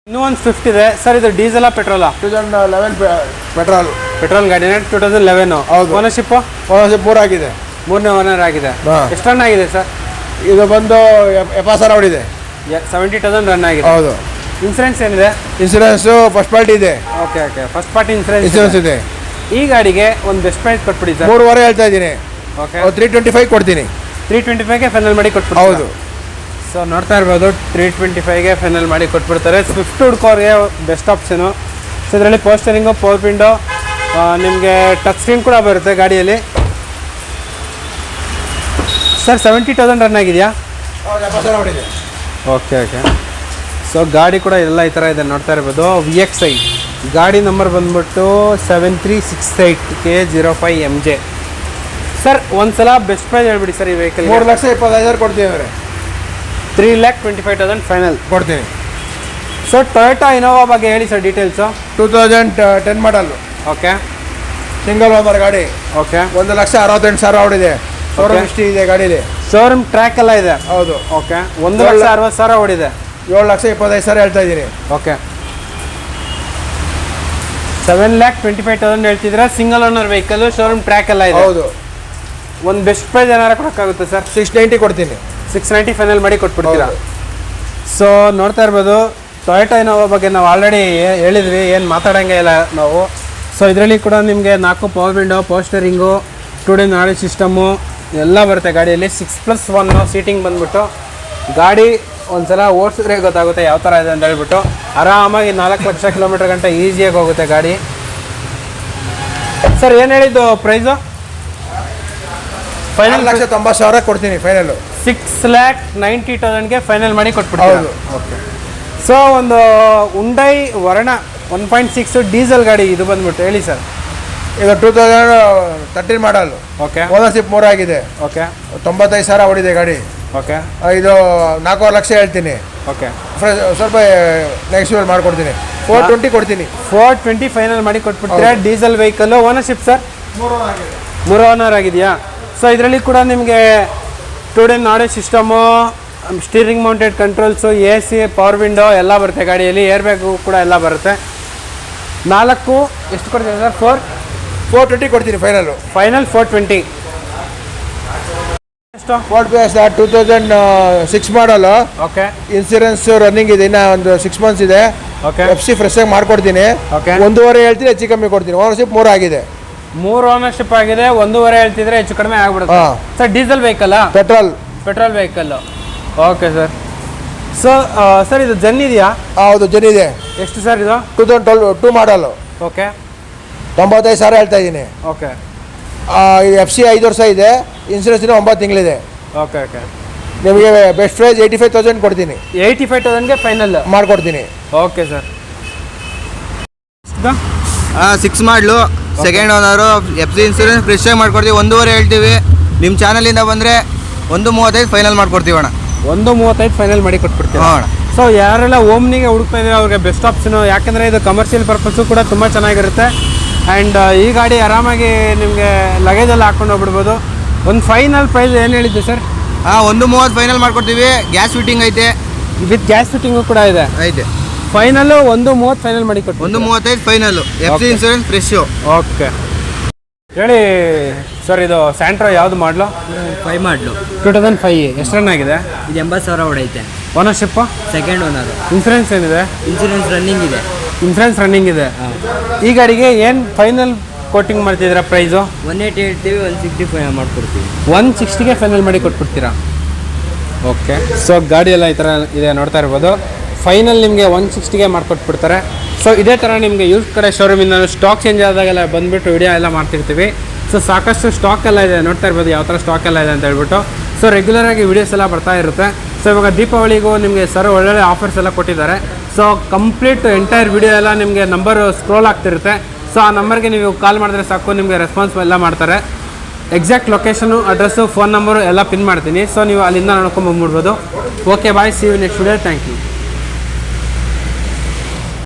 ಇನ್ನೂ ಒಂದು ಸ್ವಿಫ್ಟ್ ಇದೆ ಸರ್. ಇದು ಡೀಸೆಲಾ ಪೆಟ್ರೋಲಾ? 2011 ಪೆಟ್ರೋಲ್ ಗಾಡಿನ. 2011. ಹೌದು. ಓನರ್ಶಿಪ್ 3 ಆಗಿದೆ. 3ನೇ ಓನರ್ ಆಗಿದೆ. ಎಷ್ಟು ರನ್ ಆಗಿದೆ ಸರ್? ಇದು ಬಂದು 70,000 ಹೊಡಿದೆ. 70,000 ರನ್ ಆಗಿದೆ. ಹೌದು. ಇನ್ಸೂರೆನ್ಸ್ ಏನಿದೆ? ಇನ್ಸೂರೆನ್ಸು ಫಸ್ಟ್ ಪಾರ್ಟಿ ಇದೆ. Okay okay. First party insurance ಇದೆ. ಈ ಗಾಡಿಗೆ ಒಂದು ಬೆಸ್ಟ್ ಪ್ರೈಸ್ ಕೊಟ್ಬಿಡಿ ಸರ್. 3.5 ಹೇಳ್ತಾ ಇದ್ದೀನಿ. ಓಕೆ. 325 ಕೊಡ್ತೀನಿ. 325ಗೆ ಫೈನಲ್ ಮಾಡಿ ಕೊಟ್ಬಿಡಿ. ಹೌದು. ಸೊ ನೋಡ್ತಾ ಇರ್ಬೋದು. 325ಗೆ ಫೈನಲ್ ಮಾಡಿ ಕೊಟ್ಬಿಡ್ತಾರೆ. ಸ್ವಿಫ್ಟ್ ಹುಡ್ಕೋರಿಗೆ ಬೆಸ್ಟ್ ಆಪ್ಷನು. ಸೊ ಇದರಲ್ಲಿ ಪವರ್ ಸ್ಟೇರಿಂಗು, ಪವರ್ ವಿಂಡೋ, ನಿಮಗೆ ಟಚ್ ಸ್ಕ್ರೀನ್ ಕೂಡ ಬರುತ್ತೆ ಗಾಡಿಯಲ್ಲಿ. ಸರ್ 70,000 ರನ್ ಆಗಿದೆಯಾ? 70,000 ಹೊಡಿದೆ. Okay okay. ಸೊ ಗಾಡಿ ಕೂಡ ಎಲ್ಲ ಈ ಥರ ಇದೆ, ನೋಡ್ತಾ ಇರ್ಬೋದು. VXI ಗಾಡಿ ನಂಬರ್ ಬಂದ್ಬಿಟ್ಟು 7368K05 MJ. ಸರ್ ಒಂದ್ಸಲ ಬೆಸ್ಟ್ ಪ್ರೈಸ್ ಹೇಳ್ಬಿಡಿ ಸರ್ ಈ ವೆಹಿಕಲ್. 3,25,000 ಕೊಡ್ತೀವಿ ಅವರೇ. 3,25,000 ಫೈನಲ್ ಕೊಡ್ತೀನಿ. ಸೊ ಟೊಯೋಟಾ ಇನೋವಾ ಬಗ್ಗೆ ಹೇಳಿ ಸರ್ ಡೀಟೇಲ್ಸು. 2010 ಮಾಡಲು. ಓಕೆ. ಸಿಂಗಲ್ ಓನರ್ ಗಾಡಿ. ಓಕೆ. 1,68,000 ಹೊಡಿದೆ. ಶೋರೂಮ್ ಹಿಸ್ಟ್ರಿ ಇದೆ ಗಾಡೀಲಿ. ಶೋರೂಮ್ ಟ್ರ್ಯಾಕ್ ಎಲ್ಲ ಇದೆ. ಹೌದು. ಓಕೆ. 1,60,000 ಹೊಡಿದೆ. 7,25,000 ಹೇಳ್ತಾ ಇದ್ದೀನಿ. ಓಕೆ. 7,25,000 ಹೇಳ್ತಿದ್ರೆ single owner vehicle, showroom track ಎಲ್ಲ ಇದೆ. ಹೌದು. ಒಂದು ಬೆಸ್ಟ್ ಪ್ರೈಸ್ ಏನಾರು ಕೊಡೋಕ್ಕಾಗುತ್ತೆ ಸರ್? 690 ಕೊಡ್ತೀನಿ. 690 ಫೈನಲ್ ಮಾಡಿ ಕೊಟ್ಬಿಡ್ತೀರಾ? ಸೊ ನೋಡ್ತಾ ಇರ್ಬೋದು. ಟೊಯೋಟಾ ಇನೋವಾ ಬಗ್ಗೆ ನಾವು ಆಲ್ರೆಡಿ ಹೇಳಿದ್ವಿ, ಏನು ಮಾತಾಡೋಂಗೆ ಇಲ್ಲ ನಾವು. ಸೊ ಇದರಲ್ಲಿ ಕೂಡ ನಿಮಗೆ 4 power window, power steering, today ನಾಡಿ ಸಿಸ್ಟಮು ಎಲ್ಲ ಬರುತ್ತೆ ಗಾಡಿಯಲ್ಲಿ. 6+1 ಸೀಟಿಂಗ್ ಬಂದ್ಬಿಟ್ಟು ಗಾಡಿ ಒಂದ್ಸಲ ಓಡಿಸಿದ್ರೆ ಗೊತ್ತಾಗುತ್ತೆ ಯಾವ ಥರ ಇದೆ ಅಂತ ಹೇಳ್ಬಿಟ್ಟು. ಆರಾಮಾಗಿ 4 ಲಕ್ಷ ಕಿಲೋಮೀಟರ್ ಗಂಟೆ ಈಸಿಯಾಗಿ ಹೋಗುತ್ತೆ ಗಾಡಿ. ಸರ್ ಏನು ಹೇಳಿದ್ದು ಪ್ರೈಸು? ಫೈನಲ್ 1,90,000 ಕೊಡ್ತೀನಿ ಫೈನಲು. 6,90,000ಗೆ ಫೈನಲ್ ಮಾಡಿ ಕೊಟ್ಬಿಡ್ತೀವಿ. ಹೌದು. ಓಕೆ. ಸೊ ಒಂದು ಹುಂಡೈ ವರ್ಣ 1.6 ಡೀಸೆಲ್ ಗಾಡಿ ಇದು ಬಂದ್ಬಿಟ್ಟು ಹೇಳಿ ಸರ್. ಈಗ 2013 ಮಾಡಲ್, ಓಕೆ ಓನರ್ಶಿಪ್ 3 ಆಗಿದೆ, ಓಕೆ 95,000 ಓಡಿದೆ ಗಾಡಿ. ಓಕೆ ಇದು 4.5 ಲಕ್ಷ ಹೇಳ್ತೀನಿ, ಓಕೆ ಸ್ವಲ್ಪ ನೆಗೆಶ್ಯೂಬಲ್ ಮಾಡಿಕೊಡ್ತೀನಿ. 420 ಕೊಡ್ತೀನಿ. 420 ಫೈನಲ್ ಮಾಡಿ ಕೊಟ್ಬಿಡ್ತೀರಾ. Diesel vehicle. Ownership sir 3 owner ಆಗಿದೆಯಾ? ಸೊ ಇದರಲ್ಲಿ ಕೂಡ ನಿಮಗೆ ಟುಡೇ ನಾಡೆ system, steering mounted controls, AC, power window ಎಲ್ಲ ಬರುತ್ತೆ ಗಾಡಿಯಲ್ಲಿ. ಏರ್ ಬ್ಯಾಗು ಕೂಡ ಎಲ್ಲ ಬರುತ್ತೆ. 4 ಎಷ್ಟು ಕೊಡ್ತೀರಾ ಸರ್? 420 ಕೊಡ್ತೀನಿ ಫೈನಲ್. 420 ಎಷ್ಟು? ಫೋರ್ಡ್ ಫಿಯೆಸ್ಟ 2006 ಮಾಡಲು. ಓಕೆ ಇನ್ಸೂರೆನ್ಸ್ ರನ್ನಿಂಗ್ ಇದೆ, ಇನ್ನು ಒಂದು 6 ಮಂತ್ಸ್ ಇದೆ. ಓಕೆ FC ಫ್ರೆಶ್ ಆಗಿ ಮಾಡ್ಕೊಡ್ತೀನಿ. ಓಕೆ 1.5 ಹೇಳ್ತೀನಿ, ಹೆಚ್ಚು ಕಮ್ಮಿ ಕೊಡ್ತೀನಿ. ಓನರ್ಶಿಪ್ 3 ಆಗಿದೆ. 3 ಓನರ್ಶಿಪ್ ಆಗಿದೆ. 1.5 ಹೇಳ್ತಿದ್ರೆ ಹೆಚ್ಚು ಕಡಿಮೆ ಆಗ್ಬಿಡುತ್ತೆ. ಸರ್ ಡೀಸೆಲ್ ವೆಹಿಕಲ್ಲಾ? Petrol vehicle. Okay sir. So sir ಇದು ಜನ್ ಇದೆಯಾ? ಹೌದು, ಜನ್ ಇದೆ. ಎಷ್ಟು ಸರ್ ಇದು? 2012 ಮಾಡಲು. ಓಕೆ 95,000 ಹೇಳ್ತಾ ಇದ್ದೀನಿ. ಓಕೆ ಇದು FC 5 ವರ್ಷ ಇದೆ, ಇನ್ಸೂರೆನ್ಸ್ 9 ತಿಂಗಳಿದೆ. ಓಕೆ ಓಕೆ ನಿಮಗೆ ಬೆಸ್ಟ್ ಪ್ರೈಸ್ 85,000 ಕೊಡ್ತೀನಿ. 85,000ಗೆ ಫೈನಲ್ ಮಾಡ್ಕೊಡ್ತೀನಿ. Okay sir. 6 ಮಾಡಲು, second owner, FC insurance fresh ಆಗಿ ಮಾಡ್ಕೊಡ್ತೀವಿ. 1.5 ಹೇಳ್ತೀವಿ. ನಿಮ್ಮ ಚಾನಲಿಂದ ಬಂದರೆ 1.35 ಫೈನಲ್ ಮಾಡ್ಕೊಡ್ತೀವಿ ಅಣ್ಣ. 1.35 ಫೈನಲ್ ಮಾಡಿ ಕೊಟ್ಬಿಡ್ತೀವಿ ಅಣ್ಣ. ಸೊ ಯಾರೆಲ್ಲ ಓಮ್ನಿಗೆ ಹುಡುಕ್ತಾ ಇದ್ದಾರೆ ಅವ್ರಿಗೆ ಬೆಸ್ಟ್ ಆಪ್ಷನು, ಯಾಕೆಂದರೆ ಇದು ಕಮರ್ಷಿಯಲ್ ಪರ್ಪಸ್ಸು ಕೂಡ ತುಂಬ ಚೆನ್ನಾಗಿರುತ್ತೆ. ಆ್ಯಂಡ್ ಈ ಗಾಡಿ ಆರಾಮಾಗಿ ನಿಮಗೆ ಲಗೇಜೆಲ್ಲ ಹಾಕ್ಕೊಂಡು ಹೋಗ್ಬಿಡ್ಬೋದು. ಒಂದು ಫೈನಲ್ ಪ್ರೈಸ್ ಏನು ಹೇಳಿದ್ದು ಸರ್? 1.30 ಫೈನಲ್ ಮಾಡ್ಕೊಡ್ತೀವಿ. ಗ್ಯಾಸ್ ಫಿಟ್ಟಿಂಗ್ ಐತೆ, ವಿತ್ ಗ್ಯಾಸ್ ಫಿಟ್ಟಿಂಗು ಕೂಡ ಇದೆ. ಐತೆ. ಫೈನಲು 1.30 ಫೈನಲ್ ಮಾಡಿ ಕೊಟ್ಟು 1.35 final. FC insurance fresh. Okay ಹೇಳಿ ಸರ್. ಇದು ಸ್ಯಾಂಟ್ರೋ ಯಾವುದು ಮಾಡಲು? 5 ಮಾಡಲು. 2005. ಎಷ್ಟು ರನ್ ಆಗಿದೆ? ಇದು 80,000 ಹೊಡೈತೆ. ಓನರ್ಶಿಪ್ಪು? Second owner. ಇನ್ಸೂರೆನ್ಸ್ ಏನಿದೆ? ಇನ್ಸೂರೆನ್ಸ್ ರನ್ನಿಂಗ್ ಇದೆ. ಇನ್ಸೂರೆನ್ಸ್ ರನ್ನಿಂಗ್ ಇದೆ. ಈ ಗಾಡಿಗೆ ಏನು ಫೈನಲ್ ಕೋಟಿಂಗ್ ಮಾಡ್ತಿದ್ದೀರಾ ಪ್ರೈಸು? 180 ಹೇಳ್ತೀವಿ, 165 ಮಾಡ್ಕೊಡ್ತೀವಿ. 160ಗೆ ಫೈನಲ್ ಮಾಡಿ ಕೊಟ್ಬಿಡ್ತೀರಾ? ಓಕೆ. ಸೊ ಗಾಡಿ ಎಲ್ಲ ಈ ಥರ ಇದೆ ನೋಡ್ತಾ ಇರ್ಬೋದು. ಫೈನಲ್ ನಿಮಗೆ 160ಗೆ ಮಾಡಿಕೊಟ್ಬಿಡ್ತಾರೆ. ಸೊ ಇದೇ ಥರ ನಿಮಗೆ ಯೂಸ್ ಕಡೆ ಶೋರೂಮಿಂದ ಸ್ಟಾಕ್ ಚೇಂಜ್ ಆದಾಗೆಲ್ಲ ಬಂದುಬಿಟ್ಟು ವಿಡಿಯೋ ಎಲ್ಲ ಮಾಡ್ತಿರ್ತೀವಿ. ಸೊ ಸಾಕಷ್ಟು ಸ್ಟಾಕ್ ಎಲ್ಲ ಇದೆ, ನೋಡ್ತಾ ಇರ್ಬೋದು ಯಾವ ಥರ ಸ್ಟಾಕ್ ಎಲ್ಲ ಇದೆ ಅಂತ ಹೇಳ್ಬಿಟ್ಟು. ಸೊ ರೆಗ್ಯುಲರಾಗಿ ವೀಡಿಯೋಸ್ ಎಲ್ಲ ಬರ್ತಾ ಇರುತ್ತೆ. ಸೊ ಇವಾಗ ದೀಪಾವಳಿಗೂ ನಿಮಗೆ ಸರ್ ಒಳ್ಳೊಳ್ಳೆ ಆಫರ್ಸ್ ಎಲ್ಲ ಕೊಟ್ಟಿದ್ದಾರೆ. ಸೊ ಕಂಪ್ಲೀಟ್ ಎಂಟೈರ್ ವಿಡಿಯೋ ಎಲ್ಲ ನಿಮಗೆ ನಂಬರ್ ಸ್ಕ್ರೋಲ್ ಆಗ್ತಿರುತ್ತೆ. ಸೊ ಆ ನಂಬರ್ಗೆ ನೀವು ಕಾಲ್ ಮಾಡಿದ್ರೆ ಸಾಕು, ನಿಮಗೆ ರೆಸ್ಪಾನ್ಸ್ ಎಲ್ಲ ಮಾಡ್ತಾರೆ. Exact location, address, phone number ಎಲ್ಲ ಪಿನ್ ಮಾಡ್ತೀನಿ. ಸೊ ನೀವು ಅಲ್ಲಿಂದ ನೋಡ್ಕೊಂಡು ಬಂದ್ಬಿಡ್ಬೋದು. Okay bye, see you next video. Thank you.